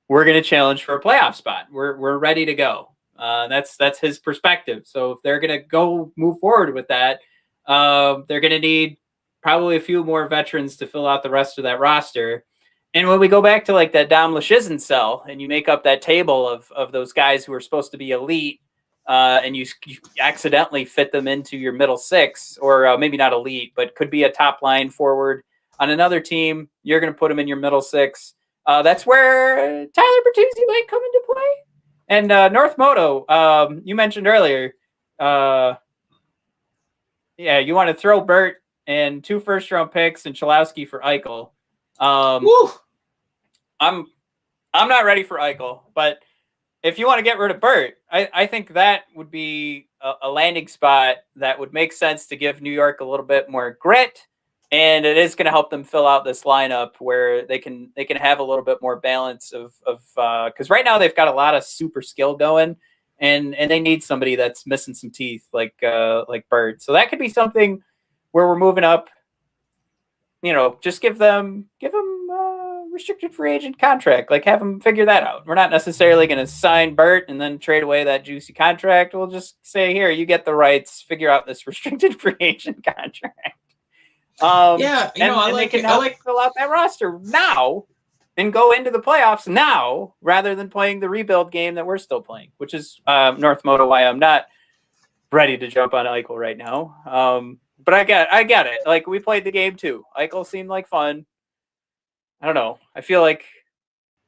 we're going to challenge for a playoff spot. We're ready to go. That's his perspective. So if they're going to go move forward with that, they're going to need probably a few more veterans to fill out the rest of that roster. And when we go back to like that Dom Luszczyszyn cell, and you make up that table of those guys who are supposed to be elite, and you accidentally fit them into your middle six, or maybe not elite, but could be a top line forward on another team, you're going to put them in your middle six. That's where Tyler Bertuzzi might come into play. And North Moto, you mentioned earlier, you want to throw Bert and 2 first-round picks and Cholowski for Eichel. I'm not ready for Eichel, but if you want to get rid of Bert, I think that would be a landing spot that would make sense to give New York a little bit more grit, and it is going to help them fill out this lineup where they can have a little bit more balance of because right now they've got a lot of super skill going, and they need somebody that's missing some teeth like Bert. So that could be something where we're moving up. Just give them restricted free agent contract. Like, have them figure that out. We're not necessarily going to sign Bert and then trade away that juicy contract. We'll just say, here, you get the rights. Figure out this restricted free agent contract. They can help fill out that roster now and go into the playoffs now, rather than playing the rebuild game that we're still playing, which is North Moto why I'm not ready to jump on Eichel right now. But I get it. Like, we played the game too. Eichel seemed like fun. I don't know. I feel like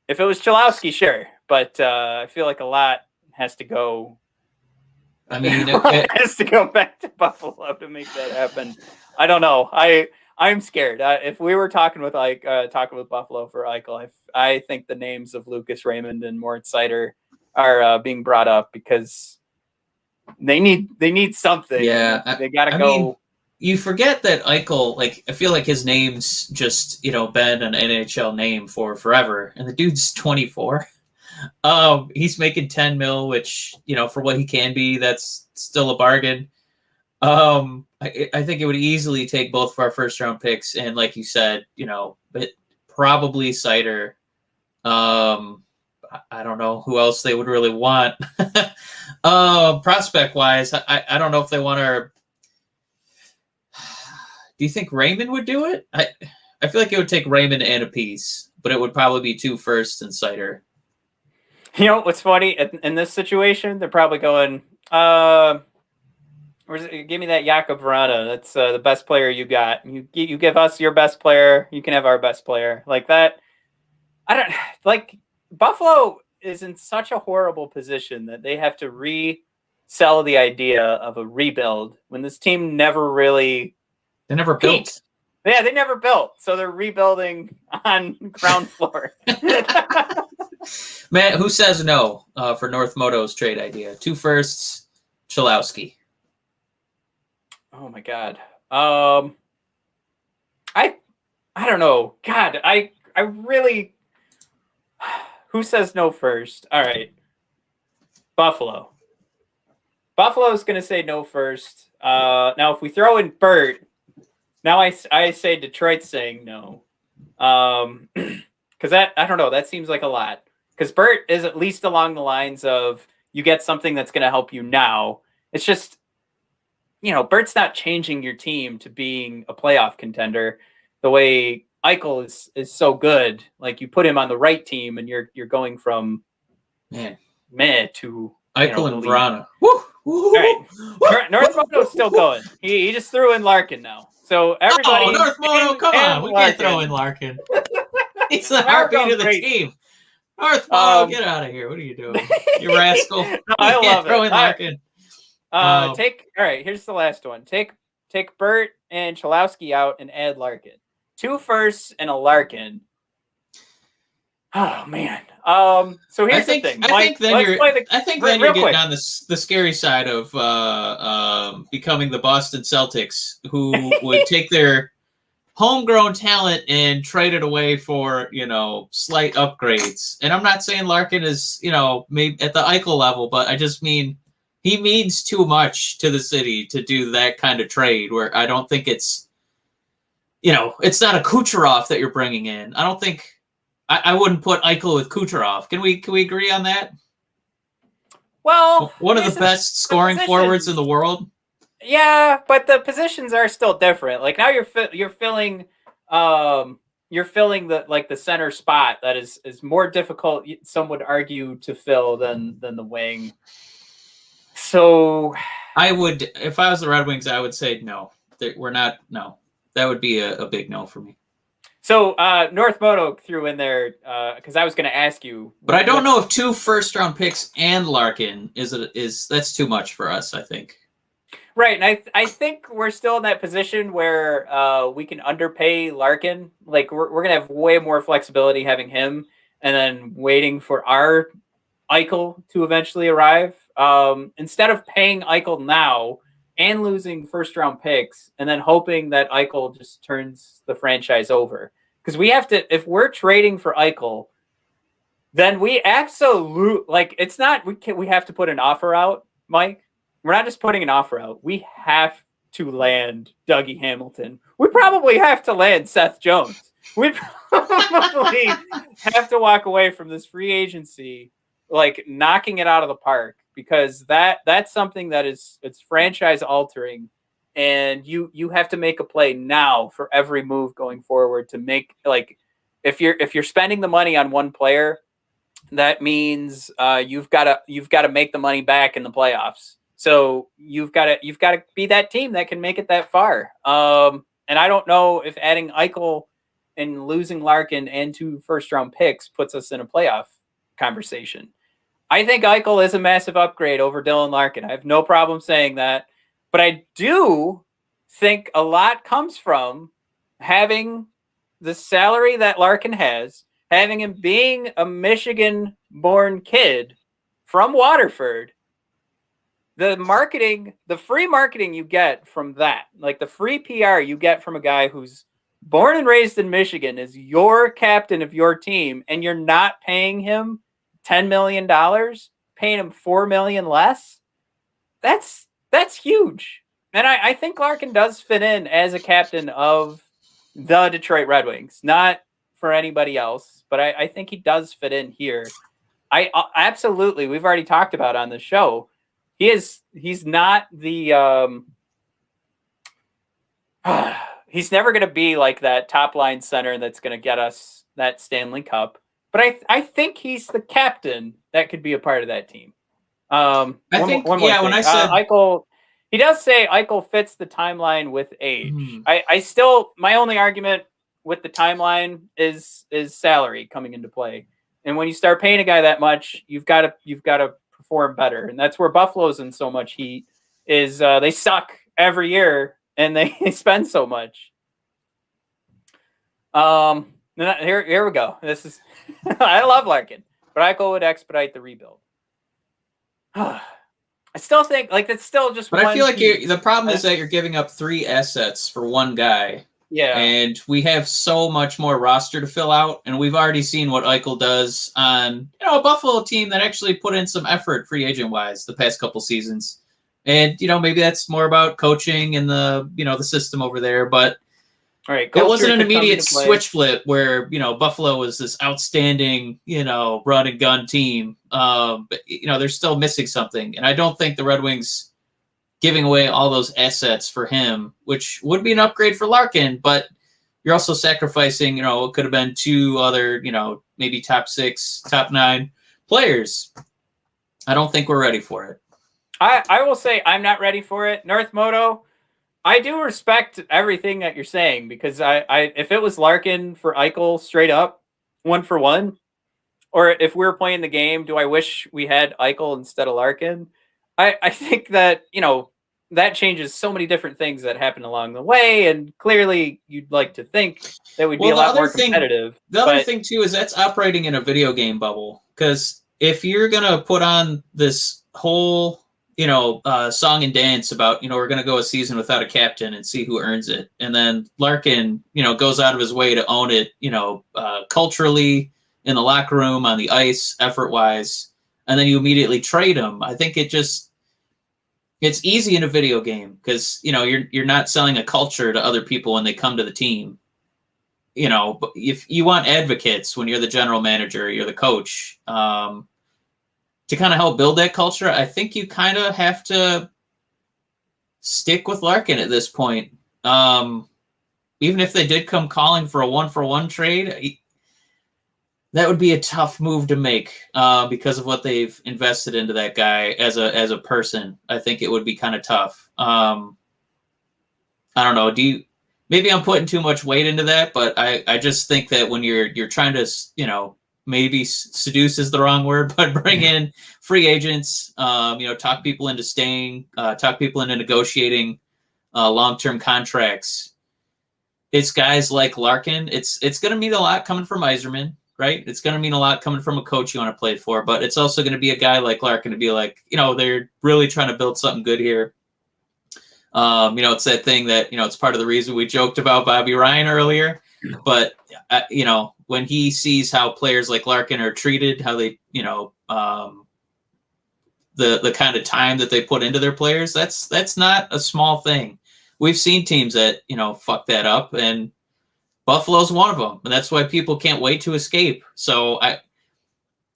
if it was Cholowski, sure, but I feel like a lot has to go. I mean, it has to go back to Buffalo to make that happen. I don't know. I'm scared. If we were talking with Buffalo for Eichel, I think the names of Lucas Raymond and Moritz Seider are being brought up because they need something. Yeah, they got to go. Mean, you forget that Eichel, like, I feel like his name's just, been an NHL name for forever. And the dude's 24. He's making 10 mil, which, for what he can be, that's still a bargain. I think it would easily take both of our first round picks. And like you said, but probably Seider. I don't know who else they would really want. Prospect wise, I don't know if they want our. Do you think Raymond would do it? I feel like it would take Raymond and a piece, but it would probably be 2 firsts and Seider. What's funny in this situation? They're probably going, give me that Jakob Vrana. That's the best player you got. You give us your best player. You can have our best player. Like that. I don't like Buffalo is in such a horrible position that they have to resell the idea of a rebuild when this team never really. They never built. Yeah, they never built. So they're rebuilding on ground floor. Man, who says no for North Moto's trade idea? 2 firsts, Cholowski. Oh my God. I don't know. God, I really. Who says no first? All right. Buffalo. Buffalo's going to say no first. Now, if we throw in Bert. Now I say Detroit's saying no, because that I don't know, that seems like a lot. Because Bert is at least along the lines of you get something that's going to help you now. It's just, Bert's not changing your team to being a playoff contender the way Eichel is so good. Like, you put him on the right team and you're going from meh to Eichel and Vrana. Woo! All right, North Moto's still going. He just threw in Larkin now. So everybody, North Moto, come on, we can't throw in Larkin. He's the heartbeat of the team. North Moto, get out of here! What are you doing, you rascal? I love it. Throw in Larkin. All right. Here's the last one. Take Bert and Cholowski out and add Larkin. 2 firsts and a Larkin. Oh man. So here's the thing. I think then you're getting on the scary side of becoming the Boston Celtics, who would take their homegrown talent and trade it away for slight upgrades. And I'm not saying Larkin is maybe at the Eichel level, but I just mean he means too much to the city to do that kind of trade. Where I don't think it's it's not a Kucherov that you're bringing in. I don't think. I wouldn't put Eichel with Kucherov. Can we agree on that? Well, one of the best scoring forwards in the world. Yeah, but the positions are still different. Like, now you're filling you're filling the center spot that is more difficult, some would argue, to fill than the wing. So if I was the Red Wings, I would say no. We're not. No, that would be a big no for me. So North Moto threw in there because I was going to ask you, but I don't know if 2 first-round picks and Larkin is that's too much for us. I think. Right, and I think we're still in that position where we can underpay Larkin. Like we're gonna have way more flexibility having him, and then waiting for our Eichel to eventually arrive. Instead of paying Eichel now and losing first-round picks, and then hoping that Eichel just turns the franchise over, because we have to. If we're trading for Eichel, then we absolutely it's not. We have to put an offer out, Mike. We're not just putting an offer out. We have to land Dougie Hamilton. We probably have to land Seth Jones. We probably have to walk away from this free agency, knocking it out of the park, because that's something that it's franchise altering, and you have to make a play now for every move going forward to make if you're spending the money on one player, that means you've got to make the money back in the playoffs. So you've got to be that team that can make it that far. And I don't know if adding Eichel and losing Larkin and 2 first-round picks puts us in a playoff conversation. I think Eichel is a massive upgrade over Dylan Larkin. I have no problem saying that. But I do think a lot comes from having the salary that Larkin has, having him being a Michigan-born kid from Waterford. The marketing, the free marketing you get from that, the free PR you get from a guy who's born and raised in Michigan, is your captain of your team, and you're not paying him $10 million, paying him $4 million less. That's huge. And I think Larkin does fit in as a captain of the Detroit Red Wings, not for anybody else, but I think he does fit in here. I absolutely, we've already talked about on the show. He's not the he's never going to be like that top line center that's going to get us that Stanley Cup. But I think he's the captain that could be a part of that team. When I said Eichel, he does say Eichel fits the timeline with age. I still, my only argument with the timeline is salary coming into play. And when you start paying a guy that much, you've got to perform better, and that's where Buffalo's in so much heat. Is they suck every year and they spend so much. Here we go. This is I love Larkin, but Eichel would expedite the rebuild. I still think it's still just. But I feel like the problem is that you're giving up 3 assets for one guy. Yeah, and we have so much more roster to fill out, and we've already seen what Eichel does on a Buffalo team that actually put in some effort free agent wise the past couple seasons. And maybe that's more about coaching and the system over there, but right, it wasn't an immediate switch flip where Buffalo was this outstanding run and gun team. But they're still missing something, and I don't think the Red Wings giving away all those assets for him, which would be an upgrade for Larkin, but you're also sacrificing, it could have been 2 other, maybe top 6, top 9 players. I don't think we're ready for it. I will say I'm not ready for it. North Moto, I do respect everything that you're saying, because I if it was Larkin for Eichel straight up, 1-for-1, or if we were playing the game, do I wish we had Eichel instead of Larkin? I think that, that changes so many different things that happen along the way, and clearly you'd like to think that we'd be a lot more competitive. Other thing, too, is that's operating in a video game bubble, because if you're going to put on this whole, song and dance about, we're going to go a season without a captain and see who earns it, and then Larkin, goes out of his way to own it, culturally, in the locker room, on the ice, effort-wise, and then you immediately trade him, I think it's easy in a video game, because you're not selling a culture to other people when they come to the team. But if you want advocates when you're the general manager, you're the coach, to kind of help build that culture, I think you kind of have to stick with Larkin at this point, even if they did come calling for a 1-for-1 trade, that would be a tough move to make because of what they've invested into that guy as a person. I think it would be kind of tough. I don't know. Maybe I'm putting too much weight into that, but I just think that when you're trying to, maybe seduce is the wrong word, but bring in free agents, talk people into staying, talk people into negotiating long-term contracts. It's guys like Larkin. It's going to mean a lot coming from Yzerman, right? It's going to mean a lot coming from a coach you want to play for, but it's also going to be a guy like Larkin to be like, they're really trying to build something good here. It's that thing that, it's part of the reason we joked about Bobby Ryan earlier, but, when he sees how players like Larkin are treated, how they, the kind of time that they put into their players, that's not a small thing. We've seen teams that, fuck that up, and Buffalo's one of them. And that's why people can't wait to escape. So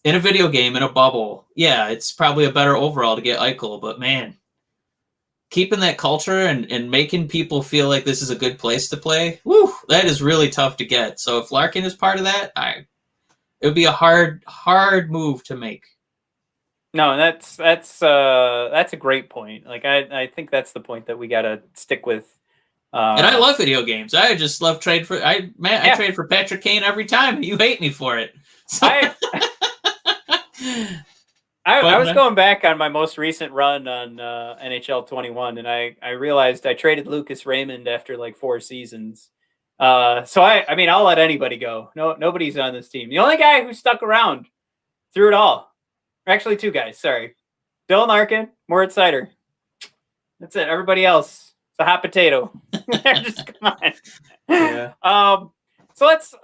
in a video game, in a bubble, yeah, it's probably a better overall to get Eichel, but man, keeping that culture and making people feel like this is a good place to play, woo, that is really tough to get. So if Larkin is part of that, it would be a hard move to make. No, that's a great point. Like I think that's the point that we got to stick with. And I love video games. I just love trade for I trade for Patrick Kane every time. You hate me for it. So. I was going back on my most recent run on NHL 21, and I realized I traded Lucas Raymond after like 4 seasons. So I mean, I'll let anybody go. Nobody's on this team. The only guy who stuck around through it all, actually 2 guys. Sorry, Dylan Larkin, Moritz Seider. That's it. Everybody else, it's a hot potato. Just come on. Yeah. So let's.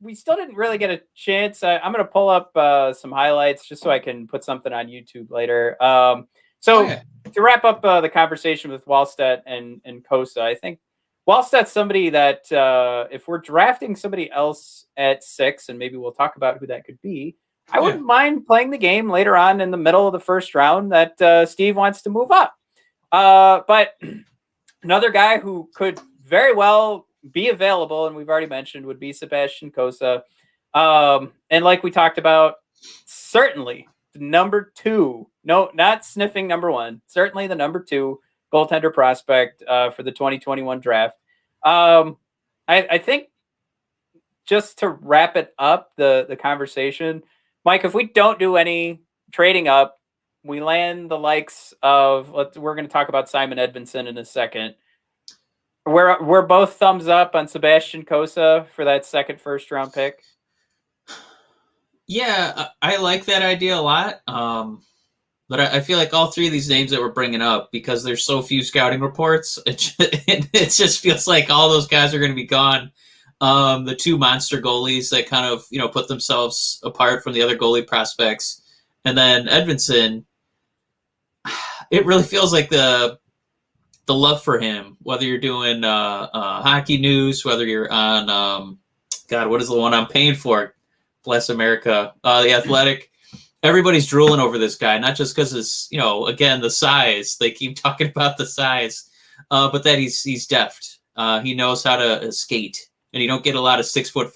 We still didn't really get a chance. I'm going to pull up some highlights just so I can put something on YouTube later. To wrap up the conversation with Wallstedt and Cossa, I think Wallstedt's somebody that if we're drafting somebody else at 6, and maybe we'll talk about who that could be, I wouldn't mind playing the game later on in the middle of the first round that Steve wants to move up. But another guy who could very well be available, and we've already mentioned, would be Sebastian Cossa. And like we talked about, certainly the number 2, no, not sniffing number 1, certainly the number 2 goaltender prospect for the 2021 draft. I think just to wrap it up, the conversation, Mike, if we don't do any trading up, we land the likes of, we're going to talk about Simon Edvinsson in a second. We're both thumbs up on Sebastian Cossa for that second first-round pick. Yeah, I like that idea a lot. But I feel like all 3 of these names that we're bringing up, because there's so few scouting reports, it just feels like all those guys are going to be gone. The 2 monster goalies that kind of, put themselves apart from the other goalie prospects. And then Edvinsson, it really feels like the love for him, whether you're doing hockey news, whether you're on, what is the one I'm paying for? Bless America. The Athletic. Everybody's drooling over this guy, not just because it's, again, the size. They keep talking about the size, but that he's deft. He knows how to skate, and you don't get a lot of 6'5",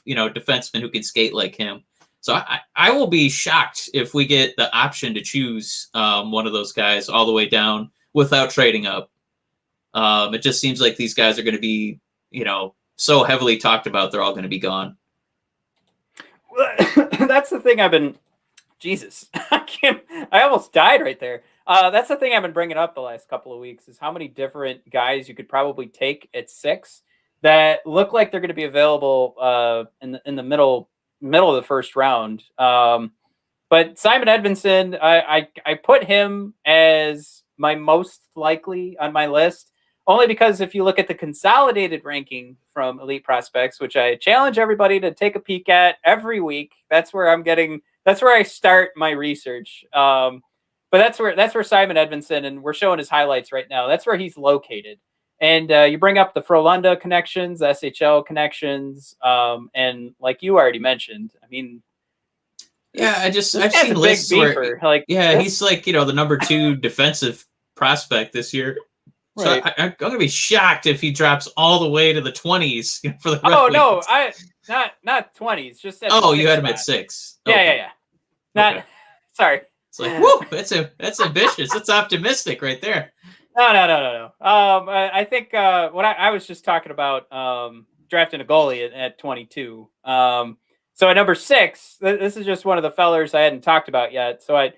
defensemen who can skate like him. So I will be shocked if we get the option to choose one of those guys all the way down without trading up. It just seems like these guys are going to be, so heavily talked about, they're all going to be gone. That's the thing Jesus, I almost died right there. That's the thing I've been bringing up the last couple of weeks is how many different guys you could probably take at 6 that look like they're going to be available in the middle of the first round. But Simon Edvinsson, I put him as my most likely on my list, only because if you look at the consolidated ranking from Elite Prospects, which I challenge everybody to take a peek at every week, that's where I start my research. But that's where Simon Edvinsson, and we're showing his highlights right now, that's where he's located. And you bring up the Frölunda connections, the SHL connections, and like you already mentioned, I mean, yeah, I've seen lists where, he's like, the number 2 defensive prospect this year. So I'm going to be shocked if he drops all the way to the 20s for the Red Wings. No, not 20s. Just at you had him at 6. Yeah. Not sorry. It's like, whoa, that's ambitious. That's optimistic right there. No. I think what I was just talking about drafting a goalie at 22. So at number 6, this is just one of the fellers I hadn't talked about yet. So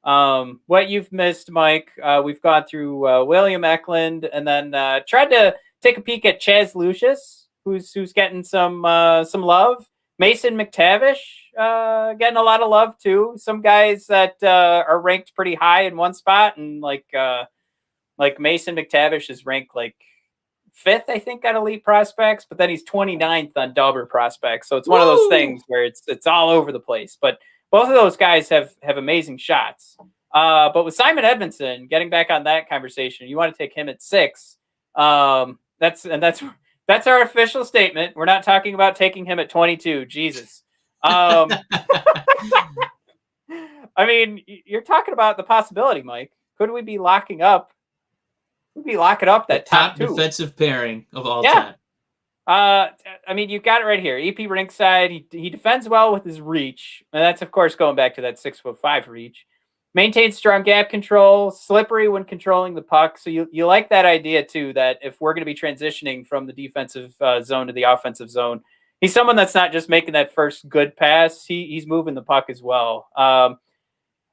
what you've missed, Mike, we've gone through William Eklund, and then tried to take a peek at Chaz Lucius, who's getting some love. Mason McTavish getting a lot of love too. Some guys that are ranked pretty high in one spot, and like Mason McTavish is ranked like 5th, I think, at Elite Prospects, but then he's 29th on Dauber Prospects. So it's one of those things where it's all over the place. But both of those guys have amazing shots. But with Simon Edvinsson, getting back on that conversation, you want to take him at 6. That's our official statement. We're not talking about taking him at 22. Jesus. I mean, you're talking about the possibility, Mike. Could we be locking up? That top 2 defensive pairing of all time. I mean, you've got it right here. EP Rinkside, he defends well with his reach. And that's, of course, going back to that 6'5" reach. Maintains strong gap control, slippery when controlling the puck. So you like that idea, too, that if we're going to be transitioning from the defensive zone to the offensive zone, he's someone that's not just making that first good pass. He's moving the puck as well.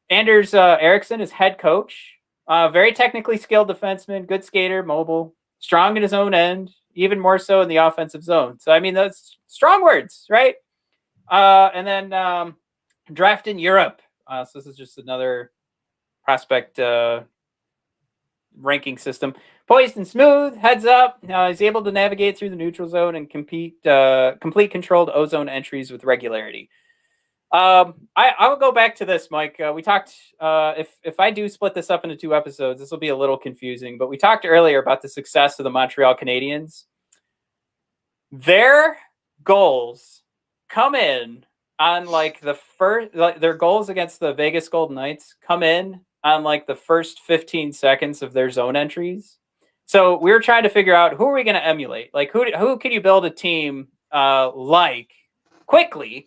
Anders Eriksson is head coach. Very technically skilled defenseman, good skater, mobile, strong in his own end, even more so in the offensive zone. So, I mean, that's strong words, right? And then draft in Europe. So this is just another prospect ranking system. Poised and smooth, heads up. He's able to navigate through the neutral zone and complete controlled ozone entries with regularity. I will go back to this, Mike. We talked, if I do split this up into 2 episodes, this will be a little confusing, but we talked earlier about the success of the Montreal Canadiens. Their goals come in on like the first, their goals against the Vegas Golden Knights come in on like the first 15 seconds of their zone entries. So we were trying to figure out, who are we going to emulate? Like who can you build a team like quickly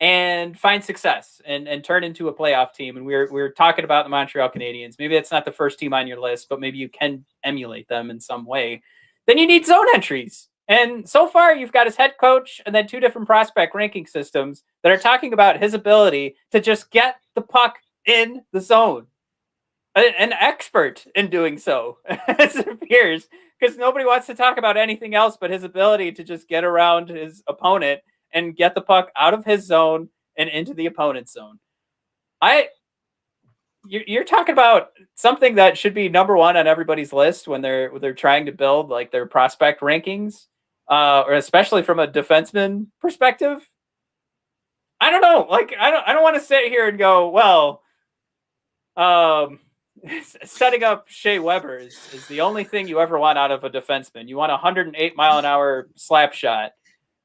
and find success and turn into a playoff team? And we're talking about the Montreal Canadiens. Maybe that's not the first team on your list, but maybe you can emulate them in some way. Then you need zone entries. And so far, you've got his head coach and then 2 different prospect ranking systems that are talking about his ability to just get the puck in the zone. An expert in doing so, as it appears, because nobody wants to talk about anything else but his ability to just get around his opponent and get the puck out of his zone and into the opponent's zone. You're talking about something that should be number 1 on everybody's list when they're trying to build like their prospect rankings, or especially from a defenseman perspective. I don't know. Like I don't want to sit here and go, well, setting up Shea Weber is the only thing you ever want out of a defenseman. You want a 108-mile-an-hour slap shot.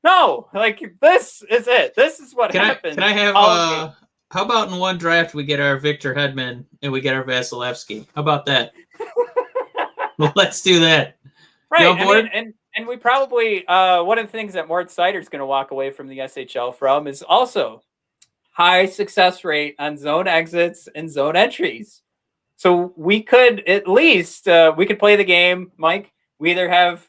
No, like this is it. This is what happens. Can I have how about in one draft we get our Victor Hedman and we get our Vasilevsky? How about that? Well, let's do that. Right. You on board? And we probably one of the things that Mort Seider's going to walk away from the SHL from is also high success rate on zone exits and zone entries. So we could at least we could play the game, Mike. We either have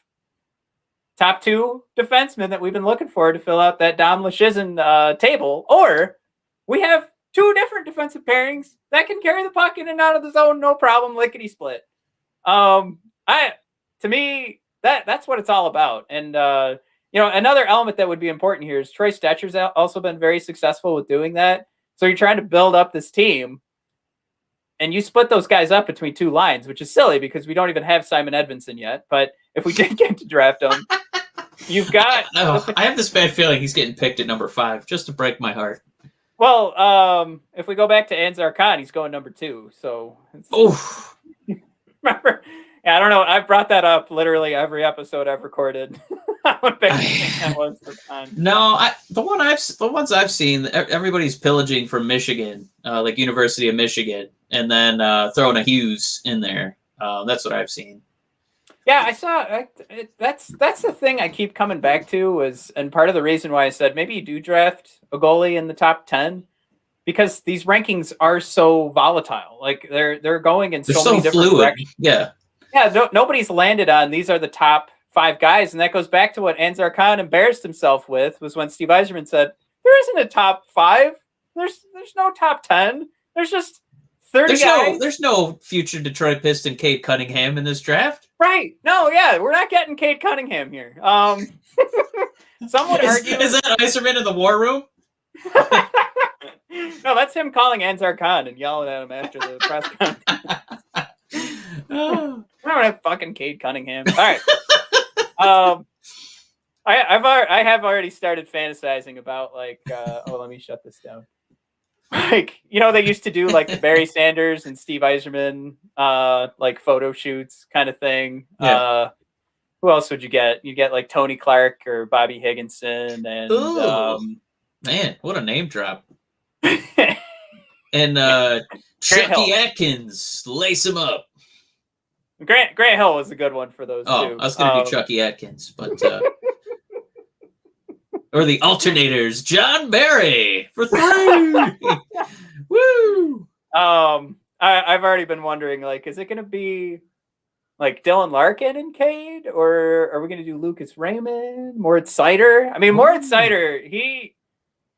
top 2 defensemen that we've been looking for to fill out that Dom Luszczyszyn table, or we have 2 different defensive pairings that can carry the puck in and out of the zone, no problem, lickety split. To me, that's what it's all about. And another element that would be important here is Troy Stetcher's also been very successful with doing that. So you're trying to build up this team, and you split those guys up between 2 lines, which is silly because we don't even have Simon Edvinsson yet. But if we did get to draft him, you've got. I have this bad feeling he's getting picked at number 5, just to break my heart. Well, if we go back to Anzar Khan, he's going number 2. So, remember? Yeah, I don't know. I've brought that up literally every episode I've recorded. What big thing that was for Khan. No, the ones I've seen, everybody's pillaging from Michigan, like University of Michigan, and then throwing a Hughes in there. That's what I've seen. Yeah, I saw. That's the thing I keep coming back to and part of the reason why I said maybe you do draft a goalie in the top 10 because these rankings are so volatile. Like they're going in so many different directions. Yeah. Yeah, nobody's landed on these are the top 5 guys, and that goes back to what Anzar Khan embarrassed himself with was when Steve Yzerman said there isn't a top 5. There's no top 10. There's just 30 guys. There's no future Detroit Piston Cade Cunningham in this draft. Right. No, yeah, we're not getting Cade Cunningham here. Some would argue... Is that Yzerman in the war room? No, that's him calling Anzar Khan and yelling at him after the press conference. I don't have fucking Cade Cunningham. All right. I have already started fantasizing about like let me shut this down. Like, they used to do like the Barry Sanders and Steve Yzerman like photo shoots kind of thing. Yeah. Who else would you get? You get like Tony Clark or Bobby Higginson and man, what a name drop. And Chucky Atkins, lace him up. Grant Hill was a good one for those two. I was going to do Chucky Atkins, but or the alternators, John Barry for 3. Woo! I've already been wondering, like, is it going to be like Dylan Larkin and Cade, or are we going to do Lucas Raymond, Moritz Seider? I mean, Moritz Seider, he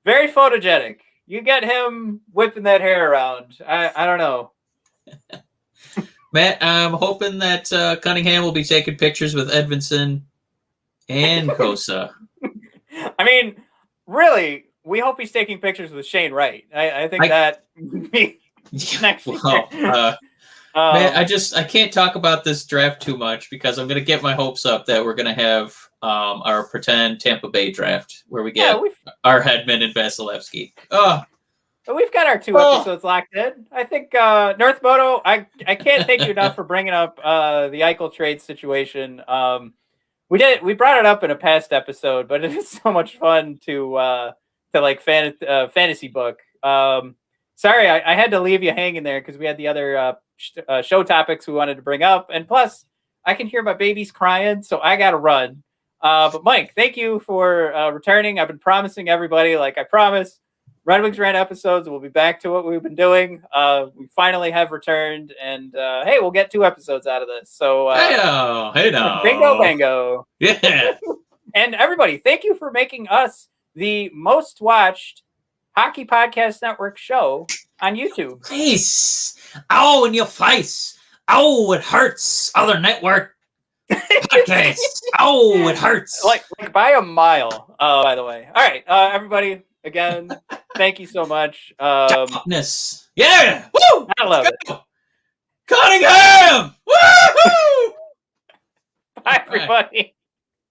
very photogenic. You get him whipping that hair around. I don't know. Matt, I'm hoping that Cunningham will be taking pictures with Edvinsson and Cossa. I mean, really, we hope he's taking pictures with Shane Wright. I think that would be next year. Man, I can't talk about this draft too much because I'm going to get my hopes up that we're going to have our pretend Tampa Bay draft where we get our Hedman and Vasilevsky. Oh. We've got our 2 episodes locked in. I think North Moto, I can't thank you enough for bringing up the Eichel trade situation. We brought it up in a past episode, but it is so much fun to like fantasy book. Sorry, I had to leave you hanging there because we had the other show topics we wanted to bring up, and plus I can hear my babies crying, so I got to run. But Mike, thank you for returning. I've been promising everybody, like I promised, Red Wings Rant episodes. We'll be back to what we've been doing. We finally have returned, and hey, we'll get 2 episodes out of this. So hey now, bingo bango, yeah. And everybody, thank you for making us the most watched Hockey Podcast Network show on YouTube. Face, oh, in your face, oh, it hurts. Other network podcasts, oh, it hurts. Like by a mile. By the way, all right, everybody. Again, thank you so much. Toughness. Yeah. Woo! I love it. Cunningham! Woo! Bye, everybody.